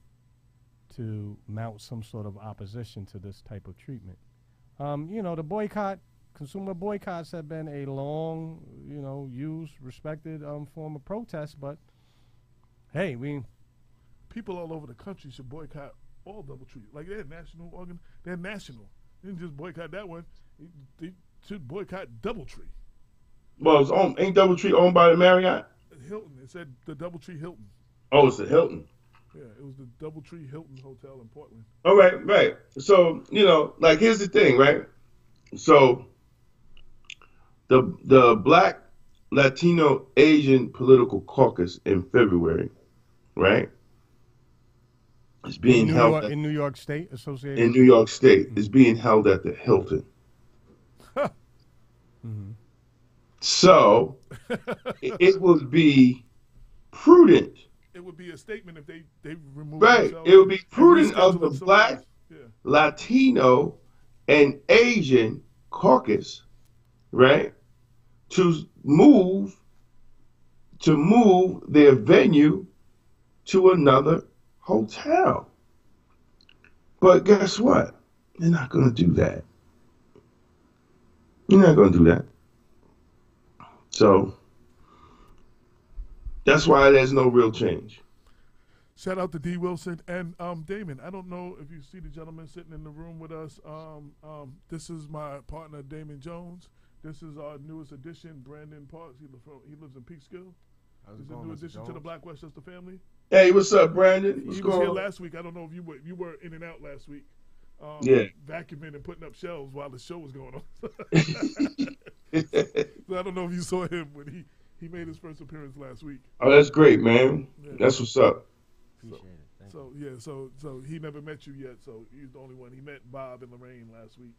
[SPEAKER 3] to mount some sort of opposition to this type of treatment. You know, consumer boycotts have been a long, you know, used, respected form of protest, but hey,
[SPEAKER 2] people all over the country should boycott all DoubleTree. Like they're national they're national. They didn't just boycott that one. They should boycott DoubleTree.
[SPEAKER 5] Well, ain't DoubleTree owned by the Marriott?
[SPEAKER 2] Hilton. It said the DoubleTree Hilton.
[SPEAKER 5] Oh, it's the Hilton.
[SPEAKER 2] Yeah, it was the DoubleTree Hilton Hotel in Portland.
[SPEAKER 5] All right, right. So, like here's the thing, right? So the Black, Latino, Asian political caucus in February, right? It's being held
[SPEAKER 3] in New York State associated
[SPEAKER 5] in New York State. It's being held at the Hilton.
[SPEAKER 3] Mhm.
[SPEAKER 5] So it would be prudent.
[SPEAKER 2] It would be a statement if they remove
[SPEAKER 5] Right.
[SPEAKER 2] themselves
[SPEAKER 5] It would be
[SPEAKER 2] and
[SPEAKER 5] prudent of
[SPEAKER 2] reschedule
[SPEAKER 5] the
[SPEAKER 2] it somewhere
[SPEAKER 5] Black,
[SPEAKER 2] else. Yeah.
[SPEAKER 5] Latino, and Asian caucus, right, to move their venue to another hotel. But guess what? They're not going to do that. You're not going to do that. So that's why there's no real change.
[SPEAKER 2] Shout out to D. Wilson and Damon. I don't know if you see the gentleman sitting in the room with us. This is my partner, Damon Jones. This is our newest addition, Brandon Parks. He lives in Peekskill. He's a new addition to the Black Westchester family.
[SPEAKER 5] Hey, what's up, Brandon? What's
[SPEAKER 2] He
[SPEAKER 5] going
[SPEAKER 2] was here
[SPEAKER 5] on?
[SPEAKER 2] last week. I don't know if you were in and out last week.
[SPEAKER 5] Yeah.
[SPEAKER 2] Vacuuming and putting up shelves while the show was going on. So I don't know if you saw him when he made his first appearance last week.
[SPEAKER 5] Oh, that's great, man.
[SPEAKER 2] Yeah.
[SPEAKER 5] That's what's up.
[SPEAKER 4] Appreciate it. Thank
[SPEAKER 2] So
[SPEAKER 4] you.
[SPEAKER 2] yeah, so he never met you yet. So he's the only one. He met Bob and Lorraine last week.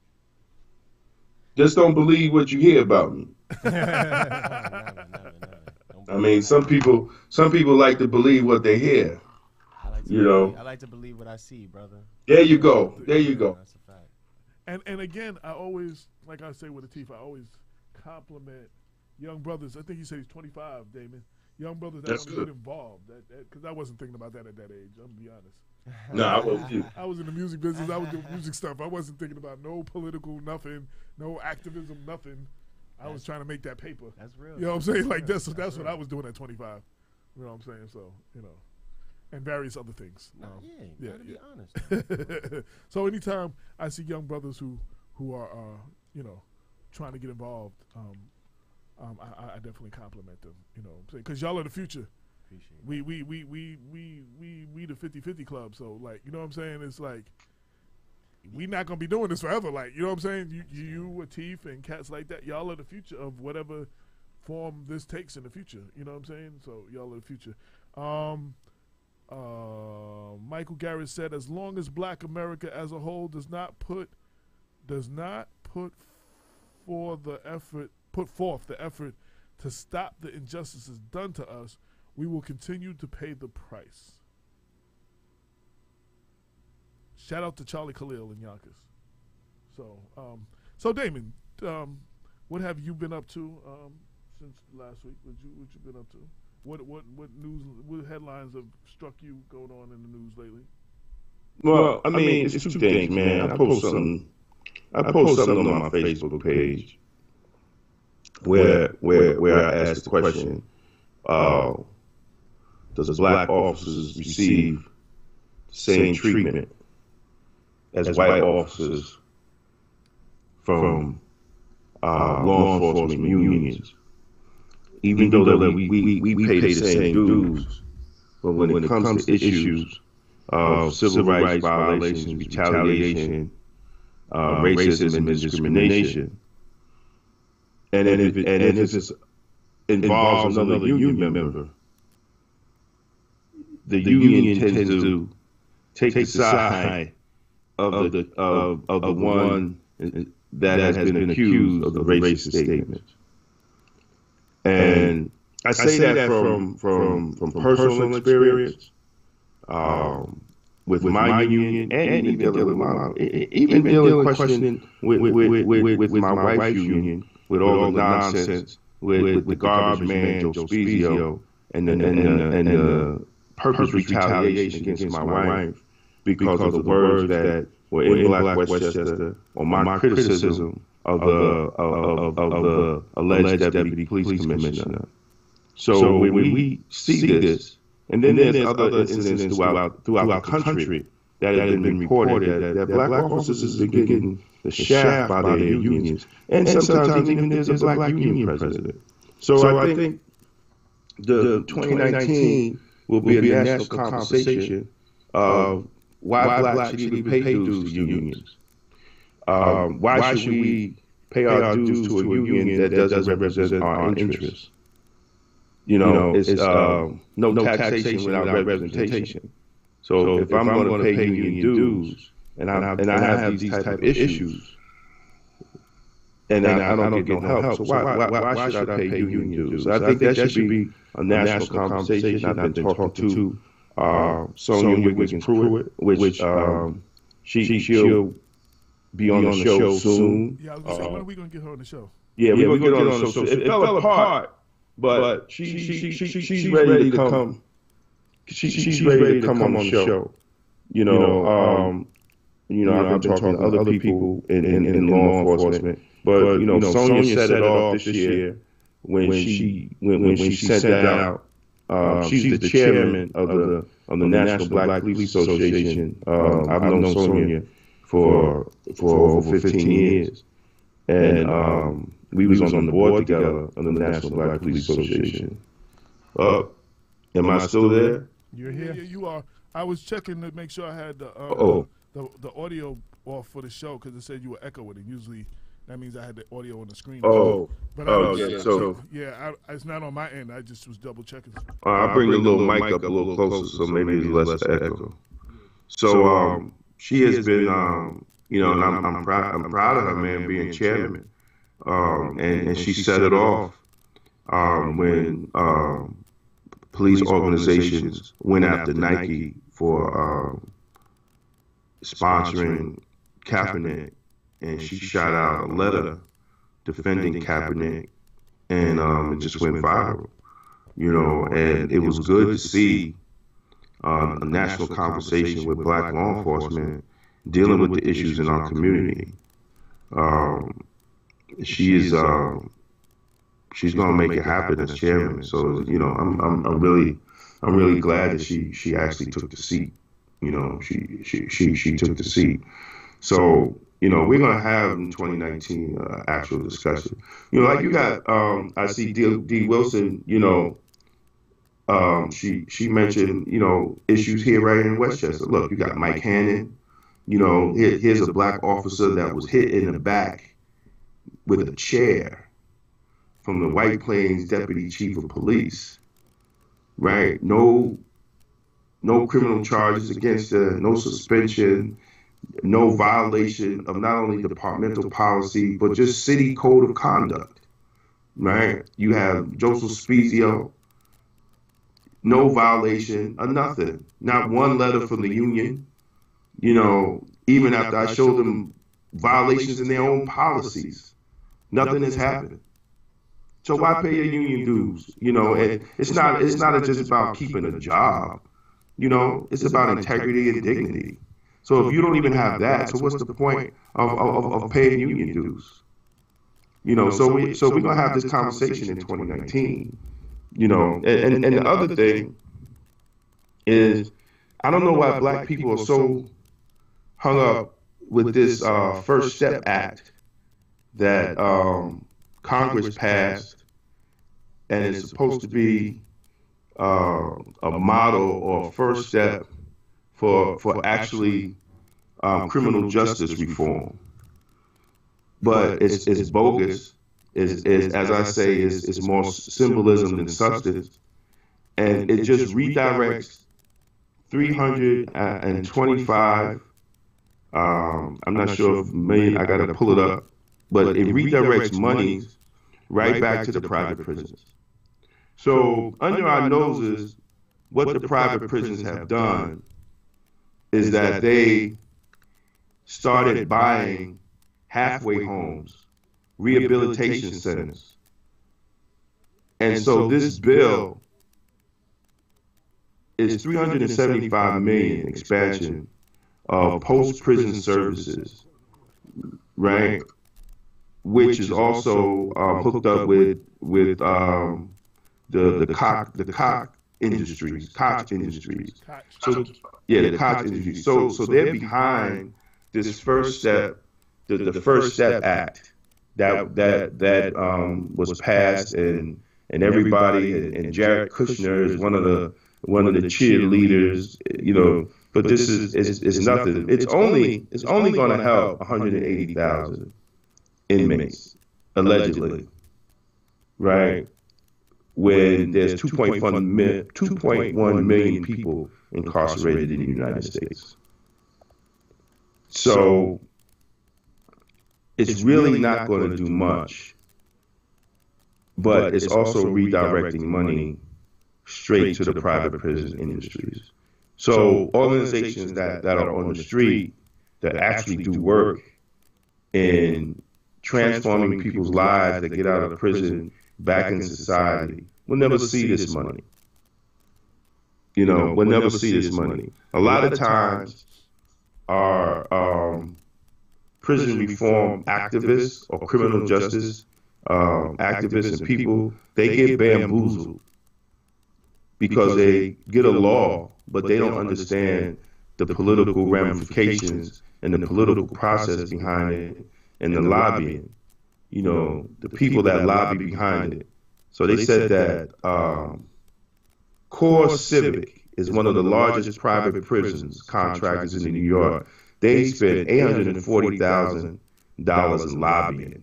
[SPEAKER 5] Just don't believe what you hear about me.
[SPEAKER 4] Never.
[SPEAKER 5] I mean, some people like to believe what they hear.
[SPEAKER 4] I like to believe what I see, brother.
[SPEAKER 5] There you go. There you go.
[SPEAKER 4] That's a fact.
[SPEAKER 2] And again, I always, like I say with Latif, I always compliment young brothers. I think you said he's 25, Damon. Young brothers that
[SPEAKER 5] That's
[SPEAKER 2] want to get
[SPEAKER 5] good.
[SPEAKER 2] involved. Because I wasn't thinking about that at that age. I'm gonna be honest.
[SPEAKER 5] No, I won't do.
[SPEAKER 2] I was in the music business. I was doing music stuff. I wasn't thinking about no political nothing, no activism, nothing. I was trying to make that paper.
[SPEAKER 4] That's real.
[SPEAKER 2] You know what I'm saying? Like
[SPEAKER 4] real.
[SPEAKER 2] that's what
[SPEAKER 4] real.
[SPEAKER 2] I was doing at 25. You know what I'm saying? So and various other things.
[SPEAKER 4] Nah,
[SPEAKER 2] yeah,
[SPEAKER 4] gotta be
[SPEAKER 2] yeah.
[SPEAKER 4] honest.
[SPEAKER 2] So anytime I see young brothers who are trying to get involved, I definitely compliment them. You know, because y'all are the future.
[SPEAKER 4] Appreciate it.
[SPEAKER 2] We the 50-50 club. So like, you know what I'm saying? It's like we not gonna be doing this forever. Like, you know what I'm saying? You Latif and cats like that. Y'all are the future of whatever form this takes in the future. You know what I'm saying? So y'all are the future. Michael Garrett said, as long as Black America as a whole does not put forth the effort to stop the injustices done to us, we will continue to pay the price. Shout out to Charlie Khalil in Yonkers. So Damon, what have you been up to since last week? What you been up to? What news? What headlines have struck you going on in the news lately?
[SPEAKER 5] Well, I mean, it's two things, man. I post something on my Facebook page where I asked the question, does Black officers receive the same treatment as white officers from law enforcement unions? Even though that we pay the same dues, but when it comes to issues of civil rights violations, retaliation, racism, and discrimination, and if it involves another union member, the union tends to take the side of the one that has been accused of the racist statements. And I say that from personal experience, with my union, and even dealing questioning with my wife's union, with all the nonsense, with the garbage man Joe Spezio, and the purpose retaliation against my wife because of the words that were in Black Westchester, or my criticism of the alleged deputy police commissioner. So when we see this, and then there's other incidents throughout the country that have been reported that Black officers have been getting the shaft by their unions, and sometimes even there's a Black union president. So I think the 2019 will be a national conversation of why blacks should even pay dues to unions. Why should we pay our dues to a union that doesn't represent our interests? It's no taxation without representation. So if I'm going to pay union dues and I have these type of issues, and I don't get no help, so why should I pay union dues? So I think that should be a national conversation. I've been talking to Sonia Wiggins-Pruitt, which she'll be on the show soon.
[SPEAKER 2] Yeah, I was gonna say, when are we gonna get her on the show?
[SPEAKER 5] Yeah, we're gonna get her on the show. It fell apart, but she's ready to come. She's ready to come on the show. I've been talking to other people in law enforcement, but Sonia set it off this year when she sent out. She's the chairman of the National Black Police Association. I've known Sonia for over 15 years, and we was on the board together on the National Black Police Association. Am I still there?
[SPEAKER 2] You're here. Yeah, you are. I was checking to make sure I had the audio off for the show because it said you were echoing, and usually that means I had the audio on the screen. It's not on my end. I just was double checking.
[SPEAKER 5] I'll bring the little mic up a little closer so maybe it's less echo. So she has been, and I'm proud of her, man, being chairman. And she set it off when police organizations went after Nike for sponsoring Kaepernick, and she shot out a letter defending Kaepernick, and it just went viral, and it was good to see a national conversation with black law enforcement dealing with the issues in our community. She's gonna make it happen as chairman. So I'm really glad that she actually took the seat. She took the seat. So we're gonna have in 2019 actual discussion. Like you got I see D. Wilson. She mentioned issues here right in Westchester. Look, you got Mike Hannon. Here's a black officer that was hit in the back with a chair from the White Plains Deputy Chief of Police, right? No criminal charges against her, no suspension, no violation of not only departmental policy, but just city code of conduct, right? You have Joseph Spezio, no violation of nothing, not one letter from the union, even after I showed them violations in their own policies, nothing has happened. So why pay your union dues? And it's not just about keeping a job. It's about integrity and dignity. So if you don't even have that, so what's the point of paying union dues? So we're gonna have this conversation in 2019. And the other thing is, I don't know why black people are so hung up with this First Step Act that Congress passed, and it's supposed to be a model or first step for actually criminal justice reform. But it's bogus. Is as I say, is more symbolism than substance, and it just redirects 325. I'm not sure if million. I got to pull it up, but it redirects monies right back to the private prisons. So under our noses, what the private prisons have done is that they started buying halfway homes, rehabilitation centers. And so this bill is $375 million expansion of post-prison services, right? Which is also hooked up with the cock industries, Koch industries. So yeah, the Koch industries. So they're behind this first step, the First Step Act that was passed, and everybody, and Jared Kushner is one of the one of the cheerleaders, you know. But this is nothing. It's only going to help 180,000 inmates allegedly, right? When there's 2.1 million people incarcerated in the United States. So it's really not going to do much, but it's also redirecting money straight to the private prison industries. So organizations that are on the street that actually do work in transforming people's lives that get out of prison back in society will never see this money. You know, we'll never see this money. A lot of times our prison reform activists or criminal justice activists and people, they get bamboozled because they get a law, but they don't understand the political ramifications and the political process behind it and the lobbying, you know, the people that lobby behind it. So they said that Core Civic is one of the largest private prisons contractors in New York. They spent $840,000 in lobbying.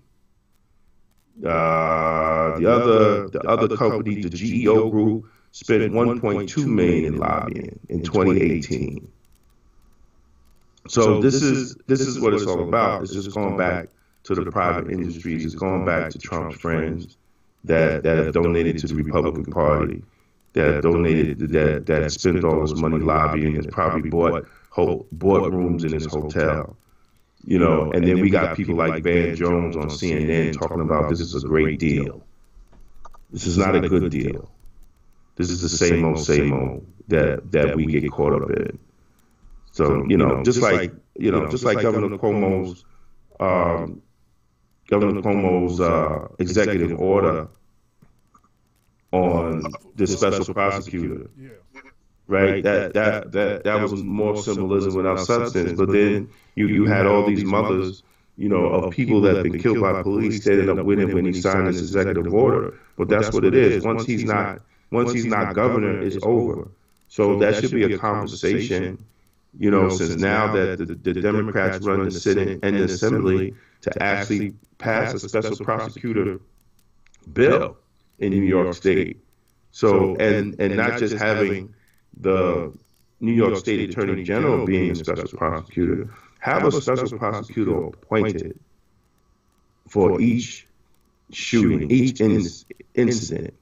[SPEAKER 5] The other company, the GEO Group, spent $1.2 million in lobbying in 2018. So this is what it's all about. It's just going back to the private industries. It's going back to Trump's friends that have donated to the Republican Party, that donated, that spent all this money lobbying, and probably bought rooms in his hotel. You know, and then we got people like Van Jones on CNN talking about this is a great deal. This is not a good deal. This is the same old that we get caught up in. So, you know, just like Governor Cuomo's executive order on the special prosecutor.
[SPEAKER 2] Yeah.
[SPEAKER 5] Right, that was more symbolism without substance. But then you had all these mothers, you know, of people that have been killed by police standing up with him when he signed this executive order. But that's what it is. Once he's not governor, it's over. So that should be a conversation, you know, since now that the Democrats run the Senate and the Assembly to actually pass a special prosecutor bill in New York State. So and not just having the New York State Attorney General being a special prosecutor, have a special prosecutor appointed for each shooting, each incident.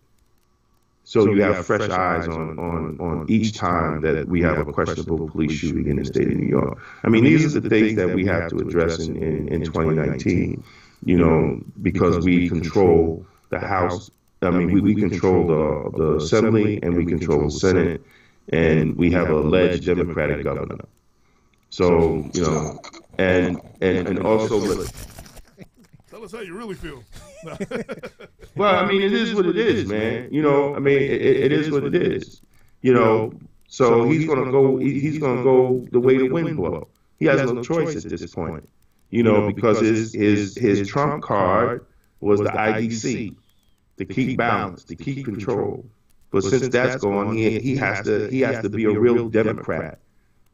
[SPEAKER 5] So you have fresh eyes on each time that we have a questionable police shooting in the state of New York. I mean, these are the things that we have to address in 2019, you know, because we control the House. I mean, we control the Assembly and we control the Senate. And we have an alleged Democratic governor. So, you know, and also...
[SPEAKER 2] Tell us how you really feel.
[SPEAKER 5] Well, I mean, it is what it is, man. You know, I mean, it is what it is. You know, so he's gonna go the way the wind blows. He has no choice at this point. You know, because his trump card was the IDC, to keep balance, to keep control. But since that's gone, he has to be a real Democrat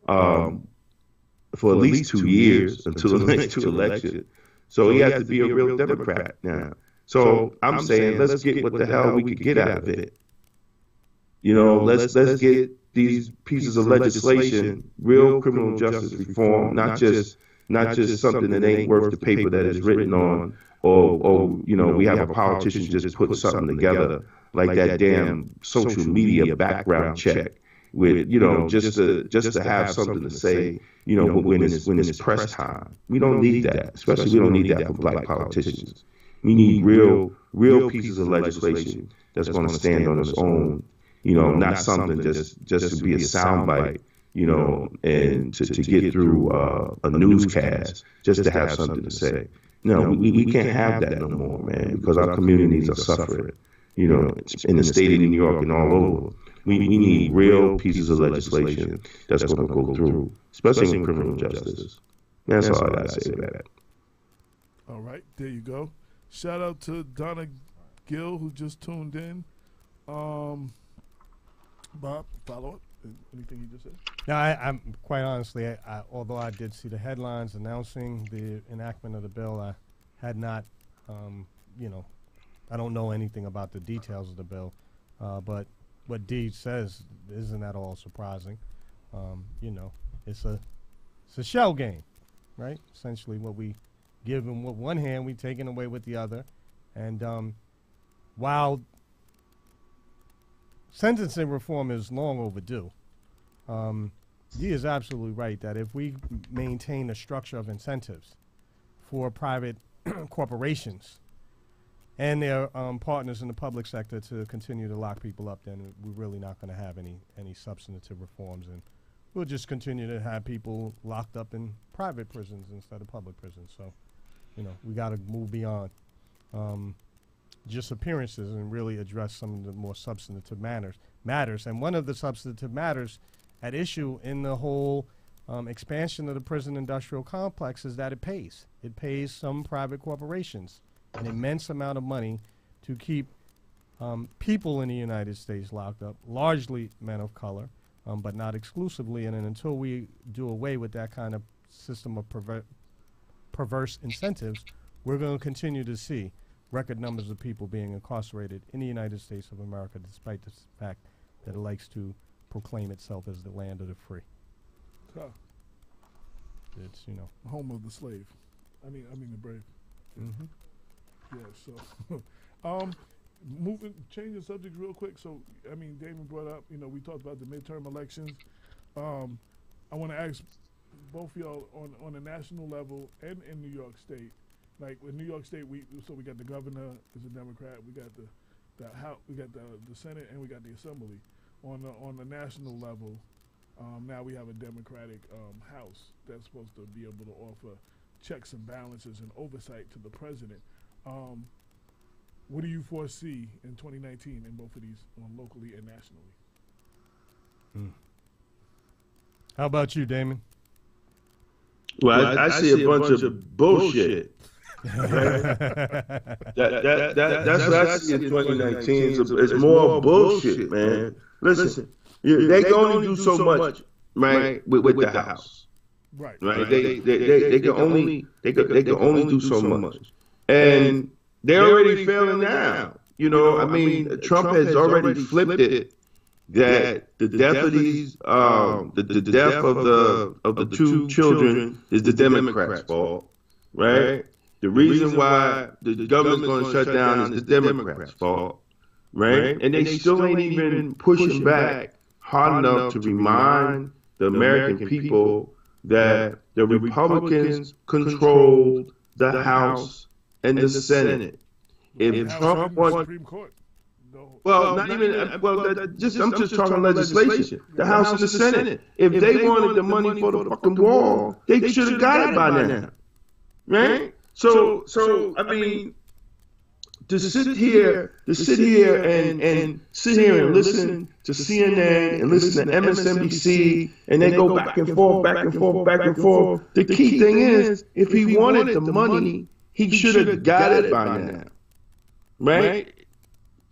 [SPEAKER 5] for at least 2 years until the next two elections. So he has to be a real Democrat now. So I'm saying let's get what the hell we could get out of it. You know, let's get these pieces of legislation, real criminal justice reform, not just something that ain't worth the paper that it's written on, or you know, we have a politician just put something together like that damn social media background check with, you know, just to have something to say, you know, when it's press time. We don't need that. Especially we don't need that from black politicians. We need real pieces of legislation that's going to stand on its own, you know, not something just to be a soundbite, you know, and to get through a newscast just to have something to say. No, we can't have that no more, man, because our communities are suffering. You know, in the state of New York and all over. We need real pieces of legislation that's going to go through, especially in criminal justice. That's all I got to say about that.
[SPEAKER 2] All right, there you go. Shout out to Donna Gill, who just tuned in. Bob, follow up? Anything you just said?
[SPEAKER 3] No, I'm quite honestly, although I did see the headlines announcing the enactment of the bill, I had not, I don't know anything about the details of the bill, but what Dee says isn't at all surprising. It's a shell game, right? Essentially, what we give them with one hand, we taking away with the other, and while sentencing reform is long overdue, Dee is absolutely right that if we maintain a structure of incentives for private corporations and their partners in the public sector to continue to lock people up, then we're really not going to have any substantive reforms, and we'll just continue to have people locked up in private prisons instead of public prisons. So, we got to move beyond just appearances and really address some of the more substantive matters. And one of the substantive matters at issue in the whole expansion of the prison industrial complex is that it pays. It pays some private corporations an immense amount of money to keep people in the United States locked up, largely men of color, but not exclusively. And until we do away with that kind of system of perverse incentives, we're going to continue to see record numbers of people being incarcerated in the United States of America, despite the fact that it likes to proclaim itself as the land of the free.
[SPEAKER 2] Huh.
[SPEAKER 3] It's,
[SPEAKER 2] home of the slave. I mean the brave.
[SPEAKER 3] Mm-hmm.
[SPEAKER 2] Yeah, so changing subjects real quick. So, Damon brought up, we talked about the midterm elections. I want to ask both of y'all on a national level and in New York State. Like in New York State, we got the governor is a Democrat. We got the House, we got the Senate, and we got the Assembly. On the national level, now we have a Democratic House that's supposed to be able to offer checks and balances and oversight to the president. What do you foresee in 2019 in both of these, locally and nationally?
[SPEAKER 3] How about you, Damon?
[SPEAKER 5] Well, I see a bunch of bullshit. That's what I see in 2019. It's more bullshit, man. Listen, they can only do so much, right, with the House.
[SPEAKER 2] Right.
[SPEAKER 5] They can only do so much, and they're already failing now. Trump has already flipped it. That the death of these, the death of the two children is the Democrats' fault, right? The reason why the government's going to shut down is the Democrats' fault, right? And they still ain't even pushing back hard enough to remind the American people that the Republicans controlled the House and the Senate. If Trump wants,
[SPEAKER 2] Supreme Court.
[SPEAKER 5] well, not even, I'm just talking legislation. The House and the Senate. If they wanted the money for the fucking wall, they should have got it by now, right? So to sit here and sit here and listen to CNN and listen to MSNBC, and they go back and forth. The key thing is, if he wanted the money, he should have got it by now, right?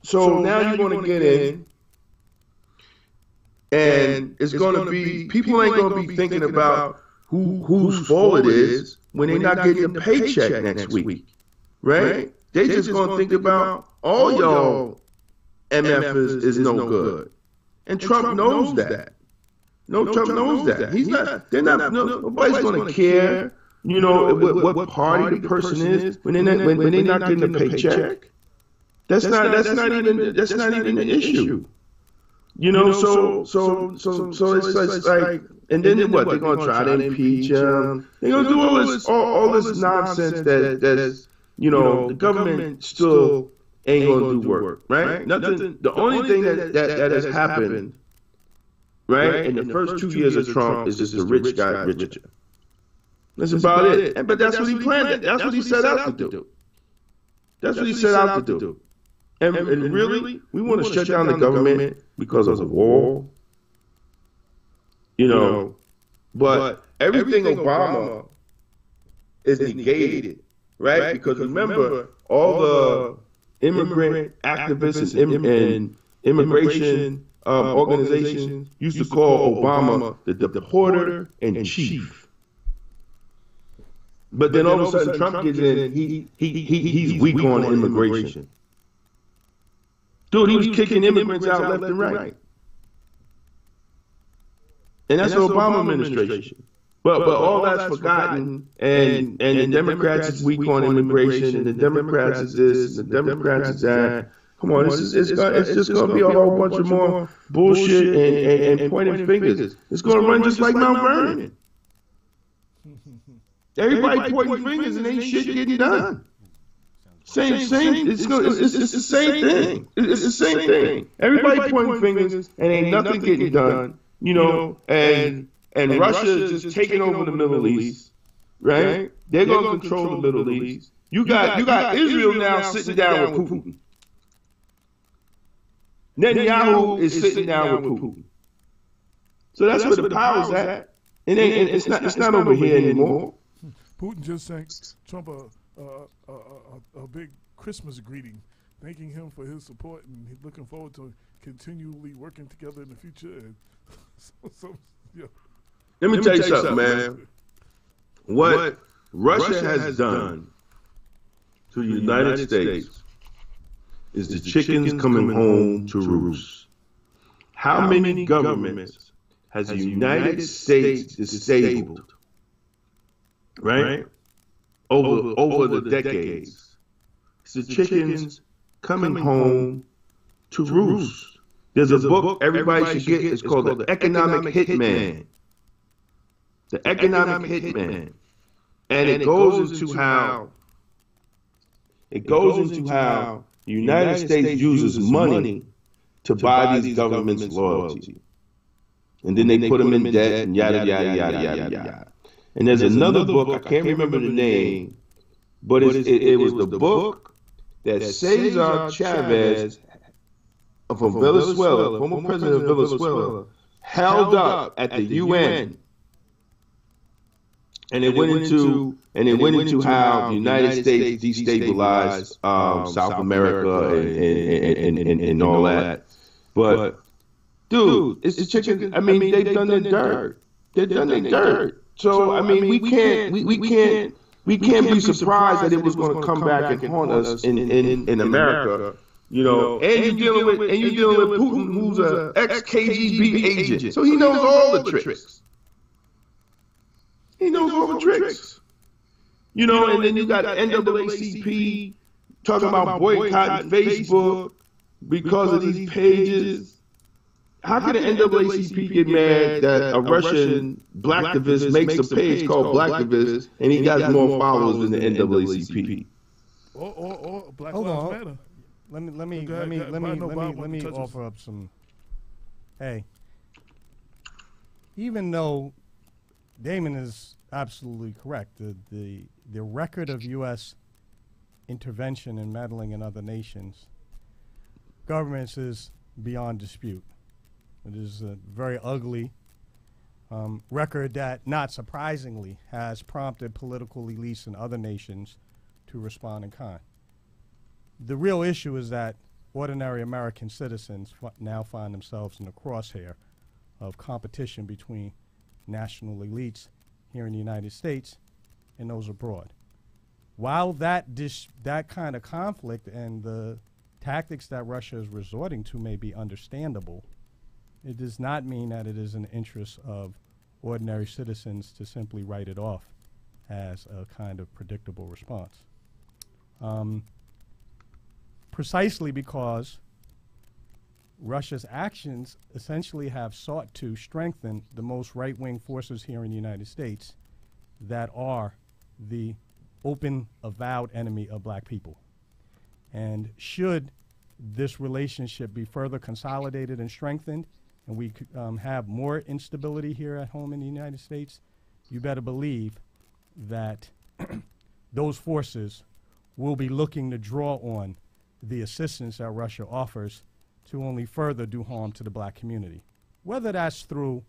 [SPEAKER 5] So now you're going to get in, and it's going to be, people ain't going to be thinking about whose fault it is when they're not getting a paycheck next week, right? They just going to think about all y'all MFers is no good. And Trump knows that. Trump knows that. Nobody's going to care, what party the person is when they're not getting a paycheck. That's not even an issue. So it's like, and then what? They're gonna try to impeach him. They're gonna do all this nonsense that the government still ain't gonna do work, right? Nothing. The only thing that has happened, right, in the first 2 years of Trump is just the rich got richer. That's about it. But that's what he planned. That's what he set out to do. That's what he set out to do. And really, we want to shut down the government because of the war, but everything Obama is negated, right? Because remember, all the immigrant activists and immigration organization used to call Obama the deporter in chief. But then all of a sudden Trump gets in, he's weak on immigration. Dude, he was kicking immigrants out left and right. And that's the Obama administration. But all that's forgotten, and the Democrats is weak on immigration, and the Democrats is this, and the Democrats is that. Come on, it's just going to be a whole bunch of more bullshit and pointing fingers. It's going to run just like Mount Vernon. Everybody pointing fingers and ain't shit getting done. Same. It's the same thing. It's the same thing. Everybody pointing fingers and ain't nothing getting done. You know, and Russia is just taking over the Middle East, right? They're going to control the Middle East. You got Israel now sitting down with Putin. Netanyahu is sitting down with Putin. So that's where the power's at. It's not over here anymore.
[SPEAKER 2] Putin just sent Trump a big Christmas greeting, thanking him for his support, and he's looking forward to continually working together in the future. And yeah.
[SPEAKER 5] Let me tell you something, man. What Russia has done to the United States is the chickens coming home to roost. How many governments has the United States disabled, right? Over the decades. It's the chickens coming home to roost. There's a book everybody should get. It's called The Economic Hitman. The Economic Hitman. And it goes into how the United States uses money to buy these governments' loyalty. And then they put them in debt and yada, yada, yada, yada, yada. And there's another book, I can't remember the name, but it was the book that Cesar Chavez from Venezuela, former president of Venezuela, held up at the UN. And it went into how the United States destabilized South America and all that. But dude, it's chicken. I mean, they've done their dirt. They've done their dirt. So I mean, we can't be surprised that it was going to come back and haunt us in America. You know, and you're dealing with Putin, who's an ex-KGB agent, so he knows all the tricks. He knows all the tricks. You know, and then you got NAACP talking about boycotting Facebook because of these pages. How can the NAACP get mad that a Russian blacktivist makes a page called Blacktivist and he got more followers than the NAACP?
[SPEAKER 2] Or Black Lives Matter.
[SPEAKER 3] Let me offer up some. Hey, even though Damon is absolutely correct, the record of U.S. intervention and meddling in other nations, governments is beyond dispute. It is a very ugly record that, not surprisingly, has prompted political elites in other nations to respond in kind. The real issue is that ordinary American citizens now find themselves in the crosshair of competition between national elites here in the United States and those abroad. While that kind of conflict and the tactics that Russia is resorting to may be understandable, it does not mean that it is in the interest of ordinary citizens to simply write it off as a kind of predictable response. Precisely because Russia's actions essentially have sought to strengthen the most right-wing forces here in the United States that are the open, avowed enemy of black people. And should this relationship be further consolidated and strengthened, and we could, have more instability here at home in the United States, you better believe that those forces will be looking to draw on the assistance that Russia offers to only further do harm to the black community. Whether that's through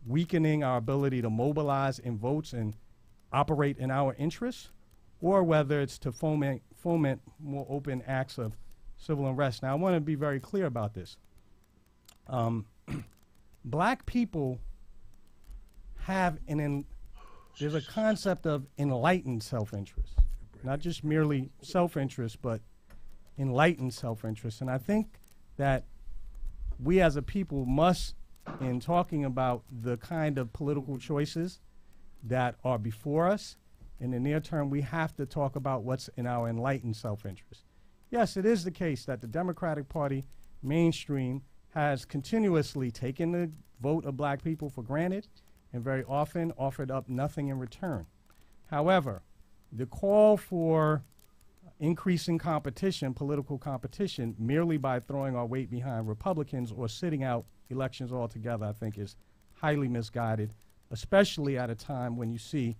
[SPEAKER 3] weakening our ability to mobilize in votes and operate in our interests, or whether it's to foment more open acts of civil unrest. Now, I want to be very clear about this. Black people have there's a concept of enlightened self-interest, not just merely self-interest, but enlightened self-interest. And I think that we as a people must, in talking about the kind of political choices that are before us, in the near term, we have to talk about what's in our enlightened self-interest. Yes, it is the case that the Democratic Party mainstream has continuously taken the vote of black people for granted and very often offered up nothing in return. However, the call for increasing competition, political competition, merely by throwing our weight behind Republicans or sitting out elections altogether, I think is highly misguided, especially at a time when you see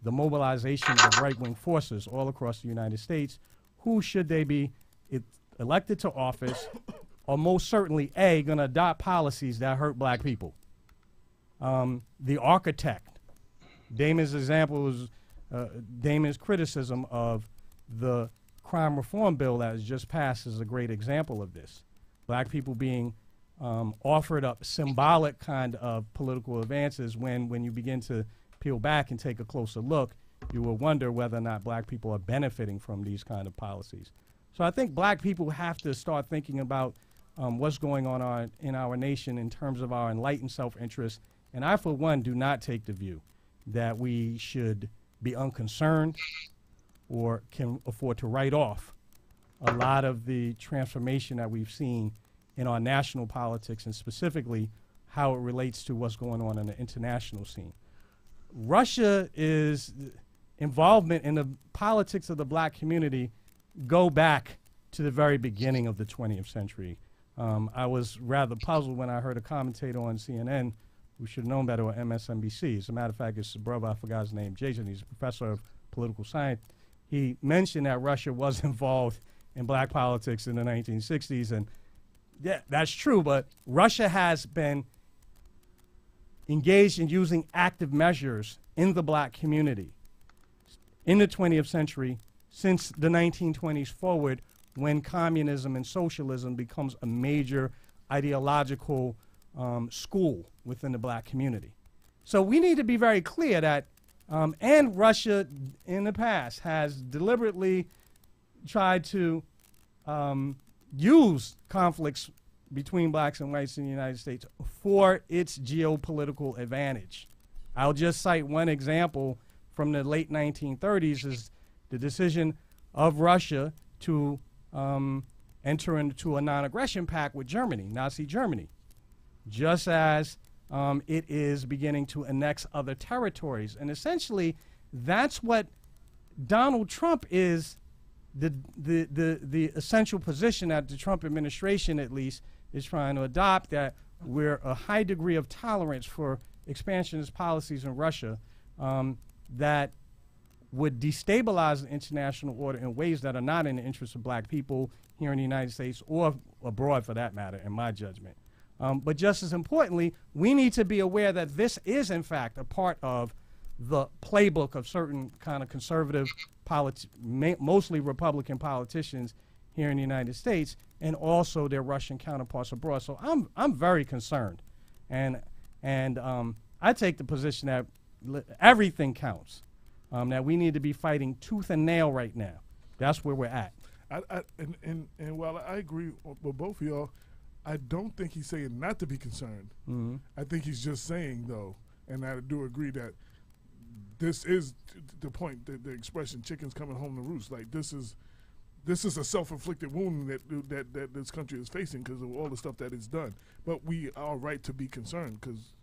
[SPEAKER 3] the mobilization of right-wing forces all across the United States, who, should they be elected to office, are most certainly, A, going to adopt policies that hurt black people. The architect, Damon's example was Damon's criticism of the crime reform bill that was just passed is a great example of this. Black people being offered up symbolic kind of political advances when you begin to peel back and take a closer look, you will wonder whether or not black people are benefiting from these kind of policies. So I think black people have to start thinking about what's going on in our nation in terms of our enlightened self-interest. And I, for one, do not take the view that we should be unconcerned or can afford to write off a lot of the transformation that we've seen in our national politics, and specifically how it relates to what's going on in the international scene. Russia's involvement in the politics of the black community go back to the very beginning of the 20th century. I was rather puzzled when I heard a commentator on CNN who should have known better, or MSNBC. As a matter of fact, it's a brother, I forgot his name, Jason. He's a professor of political science. He mentioned that Russia was involved in black politics in the 1960s, and yeah, that's true, but Russia has been engaged in using active measures in the black community in the 20th century since the 1920s forward, when communism and socialism becomes a major ideological school within the black community. So we need to be very clear that, and Russia in the past has deliberately tried to use conflicts between blacks and whites in the United States for its geopolitical advantage. I'll just cite one example from the late 1930s is the decision of Russia to enter into a non-aggression pact with Germany, Nazi Germany, just as it is beginning to annex other territories. And essentially, that's what Donald Trump is, the essential position that the Trump administration, at least, is trying to adopt, that we're a high degree of tolerance for expansionist policies in Russia that would destabilize the international order in ways that are not in the interest of black people here in the United States or abroad, for that matter, in my judgment. But just as importantly, we need to be aware that this is, in fact, a part of the playbook of certain kind of conservative, mostly Republican politicians here in the United States, and also their Russian counterparts abroad. So I'm very concerned, and I take the position that everything counts, that we need to be fighting tooth and nail right now. That's where we're at.
[SPEAKER 2] And while I agree with both of y'all, I don't think he's saying not to be concerned. Mm-hmm. I think he's just saying, though, and I do agree that this is the point, the expression "chickens coming home to roost." Like this is a self-inflicted wound that this country is facing because of all the stuff that it's done. But we are right to be concerned because,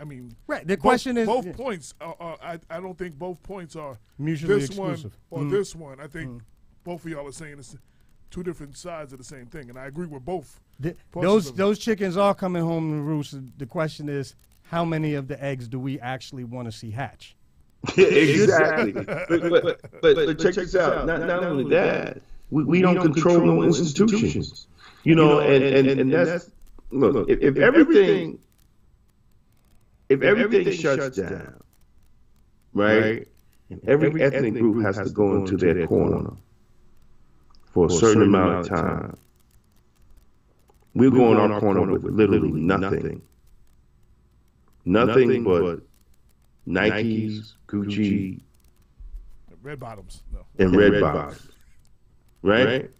[SPEAKER 2] I mean,
[SPEAKER 3] right. The question is
[SPEAKER 2] both points. I don't think both points are
[SPEAKER 3] mutually
[SPEAKER 2] this
[SPEAKER 3] exclusive.
[SPEAKER 2] One or this one. I think both of y'all are saying it's two different sides of the same thing, and I agree with both.
[SPEAKER 3] Those chickens are coming home to roost. The question is, how many of the eggs do we actually want to see hatch?
[SPEAKER 5] Exactly. but check this out. Not only that, we don't control no institutions. You know, and that's, look, if everything shuts down, right, and every ethnic group has to go into their corner for a certain amount of time, We'll go in our corner with literally nothing. Nothing but Nikes, Gucci,
[SPEAKER 2] red bottoms. No.
[SPEAKER 5] And red bottoms. Right?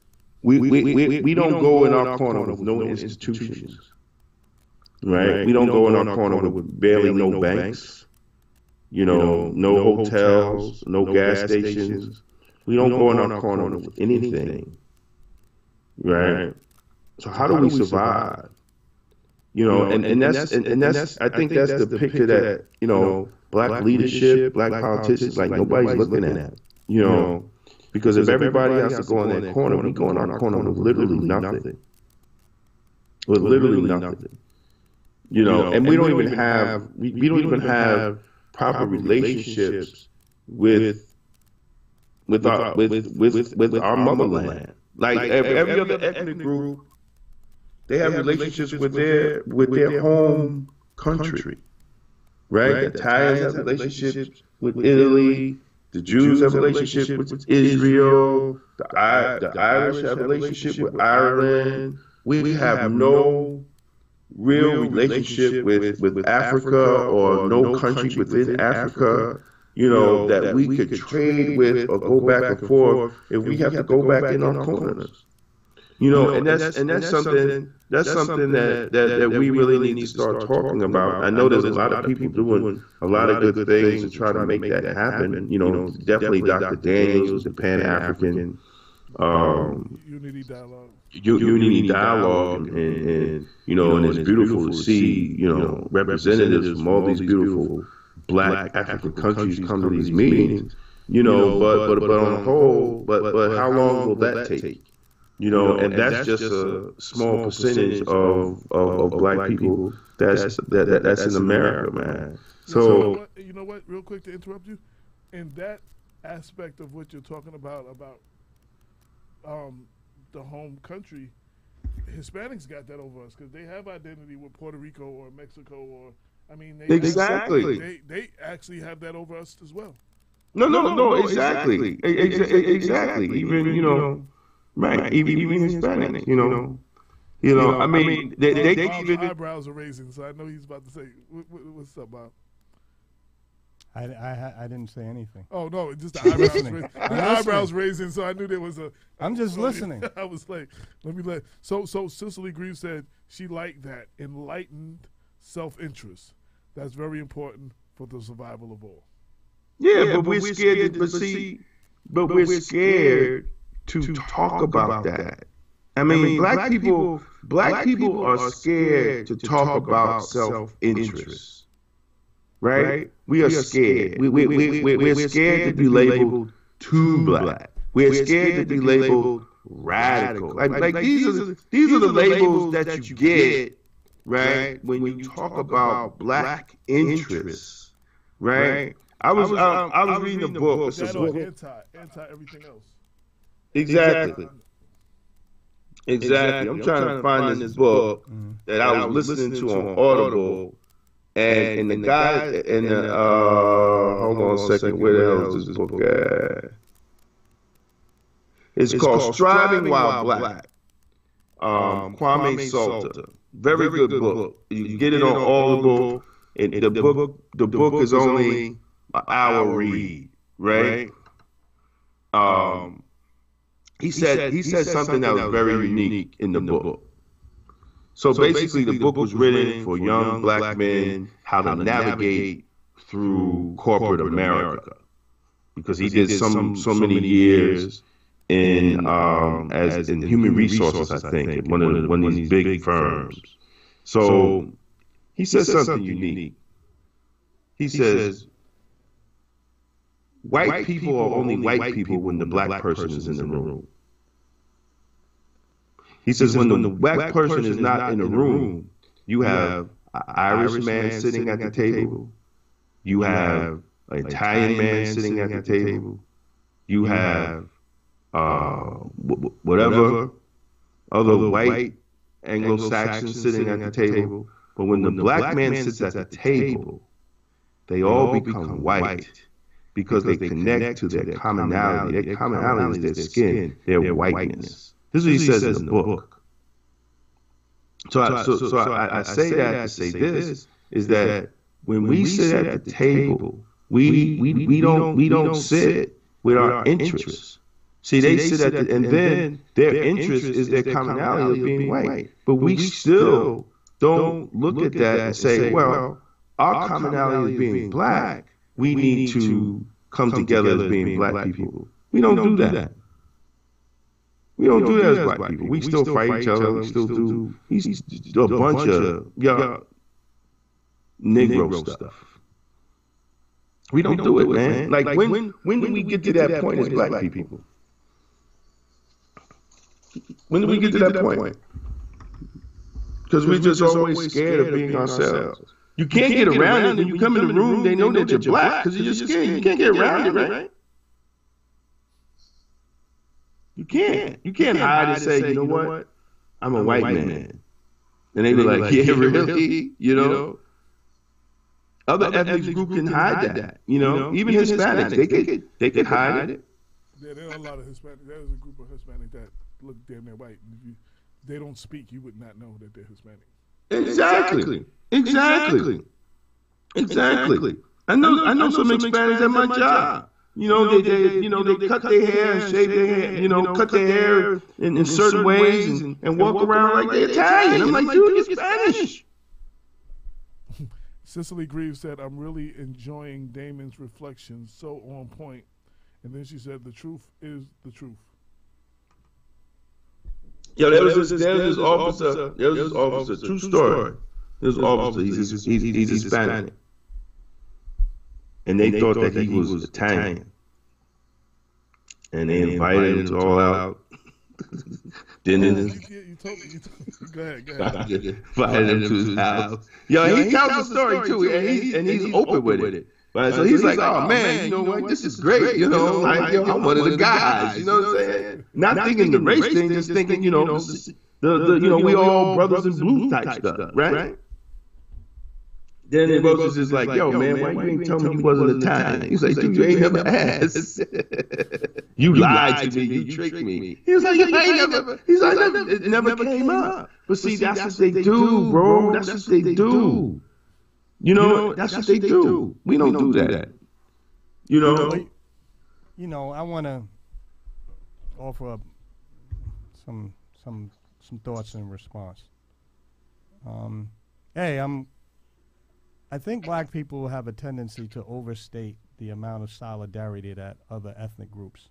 [SPEAKER 5] We don't go in our corner with no institutions. Right? We don't go in our corner with barely no banks. No hotels, no gas stations. We don't go in our corner with anything. Right? So how do we survive? And that's I think that's the picture that, black leadership, black politicians, like nobody's looking at. Because if everybody has to go in that corner, we go in our corner with literally nothing. With literally nothing. And we don't even have proper relationships with our motherland. Like every other ethnic group, they have relationships with their home country, right? The Italians have relationships with Italy. The Jews have relationships with Israel. The Irish have relationships with Ireland. We have no real relationship with Africa or no country within Africa, that we could trade with or go back and forth if we have to go back in our corners. And that's something that we really need to start talking about. I know there's a lot of people doing a lot of good things to try to make that happen. Definitely Dr. Daniels, the Pan-African
[SPEAKER 2] Unity Dialogue.
[SPEAKER 5] Unity Dialogue, and it's beautiful to see representatives from all these beautiful Black African countries come to these meetings. But on the whole, but how long will that take? And that's just a small percentage of Black people that's in America, man. So
[SPEAKER 2] you know what? Real quick to interrupt you, in that aspect of what you're talking about the home country, Hispanics got that over us because they have identity with Puerto Rico or Mexico or
[SPEAKER 5] exactly.
[SPEAKER 2] They actually have that over us as well.
[SPEAKER 5] No, exactly. Even right, even Hispanic, I mean, they even
[SPEAKER 2] eyebrows are raising, so I know he's about to say, "What's up, Bob?"
[SPEAKER 3] I didn't say anything.
[SPEAKER 2] Oh no, just the eyebrows raising. The eyebrows raising, so I knew there was a.
[SPEAKER 3] I'm just listening.
[SPEAKER 2] I was like, So Cicely Grieve said she liked that enlightened self-interest. That's very important for the survival of all.
[SPEAKER 5] Yeah, but we're scared. But we're scared to talk about that. I mean, black people are scared to talk about self-interest. Right? We are scared. We're scared to be labeled too black. We're scared to be labeled radical. Like these are the labels that you get, right? When you talk about black interests, right? I was reading a book.
[SPEAKER 2] It's a book. Anti everything else.
[SPEAKER 5] Exactly. I'm trying to find this book that I was listening to on Audible, and the guy and hold on a second, where the hell is this book at? It's called Striving While Black. Kwame Salter. Very good book. You can get it on Audible, and the book is only an hour read, right? He said something that was very unique in the book. So basically, the book was written for young black men how to navigate through corporate America, because he did so many years in human resources, I think, at one of these big firms. So he says something unique. He says, white people are only white people when the black person is in the room. He says when the black person is not in the room, you have an Irish man sitting at the table, you have an Italian man sitting at the table, you have whatever other white Anglo-Saxons sitting at the table. But when the black man sits at the table, they all become white because they connect to their commonality. Their commonality is their skin, their whiteness. This is what he says in the book. I say that to say this is that when we sit at the table, we don't sit with our interests. See, they sit at the, and then their interest is their commonality of being white. But we still don't look at that and say, well, our commonality of being black, we need to come together as being black people. We don't do that. We don't do that as black people. We still fight each other. We still do a bunch of Negro stuff. We don't do it, man. Like when do we get to that point as black people? When do we get to that point? Because we're just always scared of being ourselves. You can't get around it. When you come in the room, they know that you're black because you're just scared. You can't get around it, right? You can't. You can't hide and say, you know what? I'm a white man. And they be like, yeah, really? You know? Other ethnic groups can hide that. You know? Even Hispanics, they can hide it.
[SPEAKER 2] Yeah, there are a lot of Hispanics. There's a group of Hispanics that look damn near white. If they don't speak, you would not know that they're Hispanic.
[SPEAKER 5] Exactly. I know some Hispanics at my job. You know, they cut their hair and shave their hair, cut their hair in certain ways and walk around like they're Italian. I'm like, dude, you're Spanish.
[SPEAKER 2] Cicely Greaves said, I'm really enjoying Damon's reflections, so on point. And then she said, the truth is the truth.
[SPEAKER 5] Yo, there was this officer, true story. This officer, he's Hispanic. And they thought that he was Italian. And they invited him to all out. Dinners.
[SPEAKER 2] You told me. Go ahead.
[SPEAKER 5] Invited him to his house. Yo, he tells the story too, and he's open with it. Right, so he's like, oh man, you know what, this is great, like, I'm one of the guys, you know what I'm saying? Not thinking the race thing, just thinking, the we all brothers in blue type stuff, right? Then the Rose is like, yo, man, why you ain't tell me you wasn't Italian? He's like, dude, you ain't never asked. You lied to me, you tricked me. He was like, it never came up. But see, that's what they do, bro. That's what they do. That's what they do. We don't do that.
[SPEAKER 3] I want to offer up some thoughts in response. I think black people have a tendency to overstate the amount of solidarity that other ethnic groups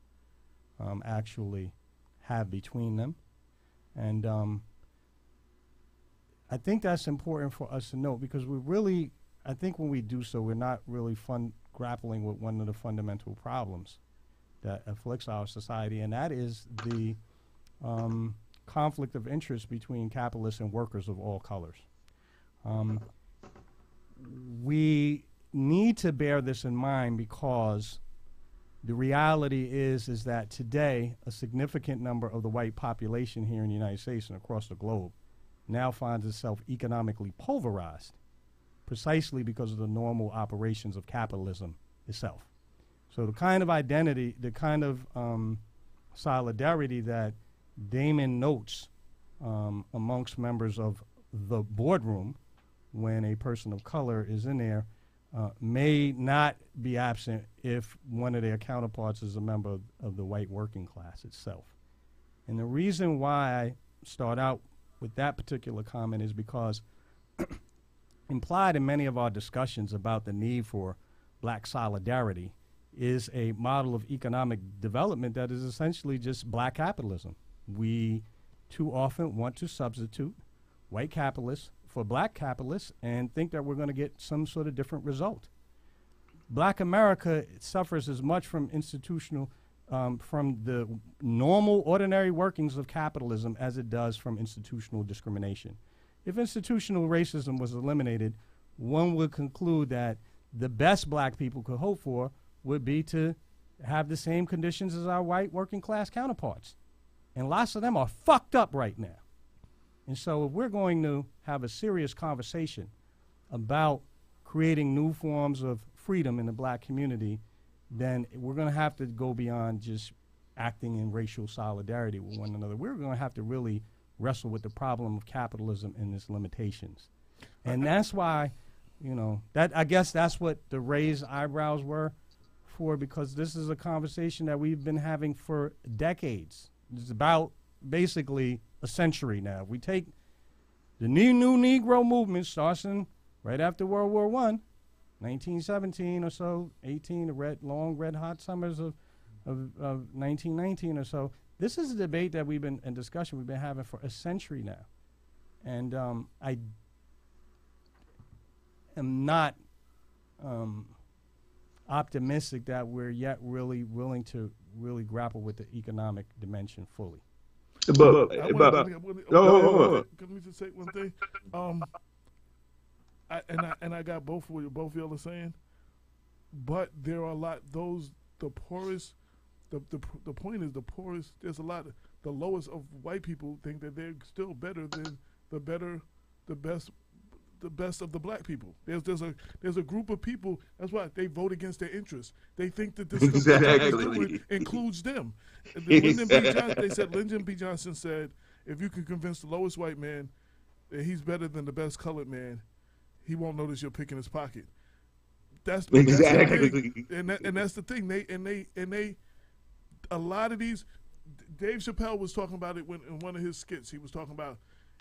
[SPEAKER 3] actually have between them. And I think that's important for us to note, because I think when we do so, we're not really grappling with one of the fundamental problems that afflicts our society, and that is the conflict of interest between capitalists and workers of all colors. We need to bear this in mind, because the reality is that today a significant number of the white population here in the United States and across the globe now finds itself economically pulverized, precisely because of the normal operations of capitalism itself. So the kind of identity, the kind of solidarity that Damon notes amongst members of the boardroom when a person of color is in there may not be absent if one of their counterparts is a member of the white working class itself. And the reason why I start out with that particular comment is because implied in many of our discussions about the need for black solidarity is a model of economic development that is essentially just black capitalism. We too often want to substitute white capitalists for black capitalists and think that we're going to get some sort of different result. Black America suffers as much from from the normal, ordinary workings of capitalism as it does from institutional discrimination. If institutional racism was eliminated, one would conclude that the best black people could hope for would be to have the same conditions as our white working class counterparts. And lots of them are fucked up right now. And so if we're going to have a serious conversation about creating new forms of freedom in the black community, then we're going to have to go beyond just acting in racial solidarity with one another. We're going to have to really wrestle with the problem of capitalism and its limitations. And that's why, that I guess that's what the raised eyebrows were for, because this is a conversation that we've been having for decades. It's about basically a century now. We take the new Negro movement, starts in right after World War I, 1917 or so, 18, the long red hot summers of 1919 or so. This is a debate that we've been having for a century now. And I am not optimistic that we're yet really willing to really grapple with the economic dimension fully.
[SPEAKER 2] Let me just say one thing. I got both of y'all are saying, but there are a lot the poorest. The point is the poorest. There's a lot. The lowest of white people think that they're still better than the best of the black people. There's a group of people. That's why they vote against their interests. They think that this stuff that includes them. They said Lyndon B. Johnson said, if you can convince the lowest white man that he's better than the best colored man, he won't notice you're picking his pocket. That's exactly, and that's the thing. They a lot of these. Dave Chappelle was talking about it in one of his skits. He was talking about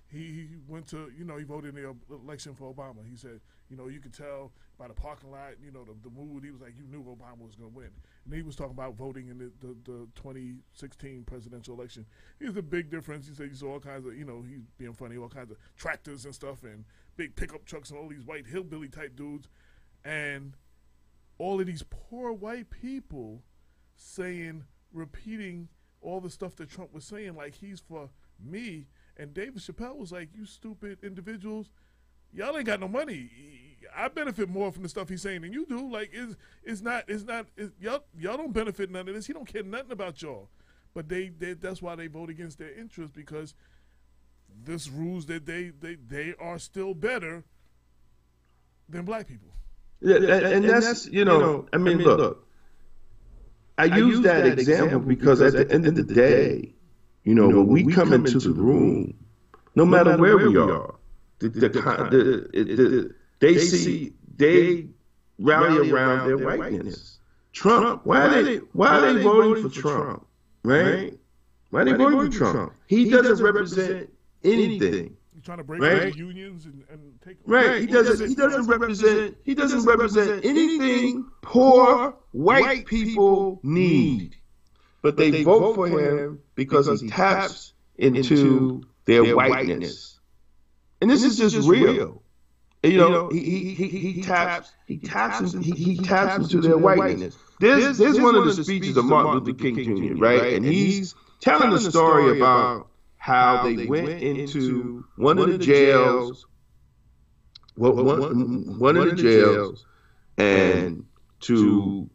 [SPEAKER 2] he went to he voted in the election for Obama. He said you could tell by the parking lot the mood. He was like, you knew Obama was going to win. And he was talking about voting in the 2016 presidential election. Here's the big difference. He said you saw all kinds of he's being funny, all kinds of tractors and stuff and big pickup trucks and all these white hillbilly type dudes, and all of these poor white people repeating all the stuff that Trump was saying, like he's for me. And David Chappelle was like, you stupid individuals, y'all ain't got no money. I benefit more from the stuff he's saying than you do. Like, y'all don't benefit none of this. He don't care nothing about y'all. But that's why they vote against their interests, because this rules that they are still better than black people.
[SPEAKER 5] Yeah, and that's look, I use that example because at the end of the day, when we come into the room, no matter where we are, they rally around their whiteness. Trump, why are they voting for Trump? Right? Why are they voting for Trump? He doesn't represent anything.
[SPEAKER 2] He's trying to break up the unions and take
[SPEAKER 5] right. He doesn't represent anything poor white people need. But they vote for him because he taps into their whiteness. And this is just real. He taps into their whiteness. There's one of the speeches of Martin Luther King Jr., right? And he's telling the story about how they went into one of the jails, and to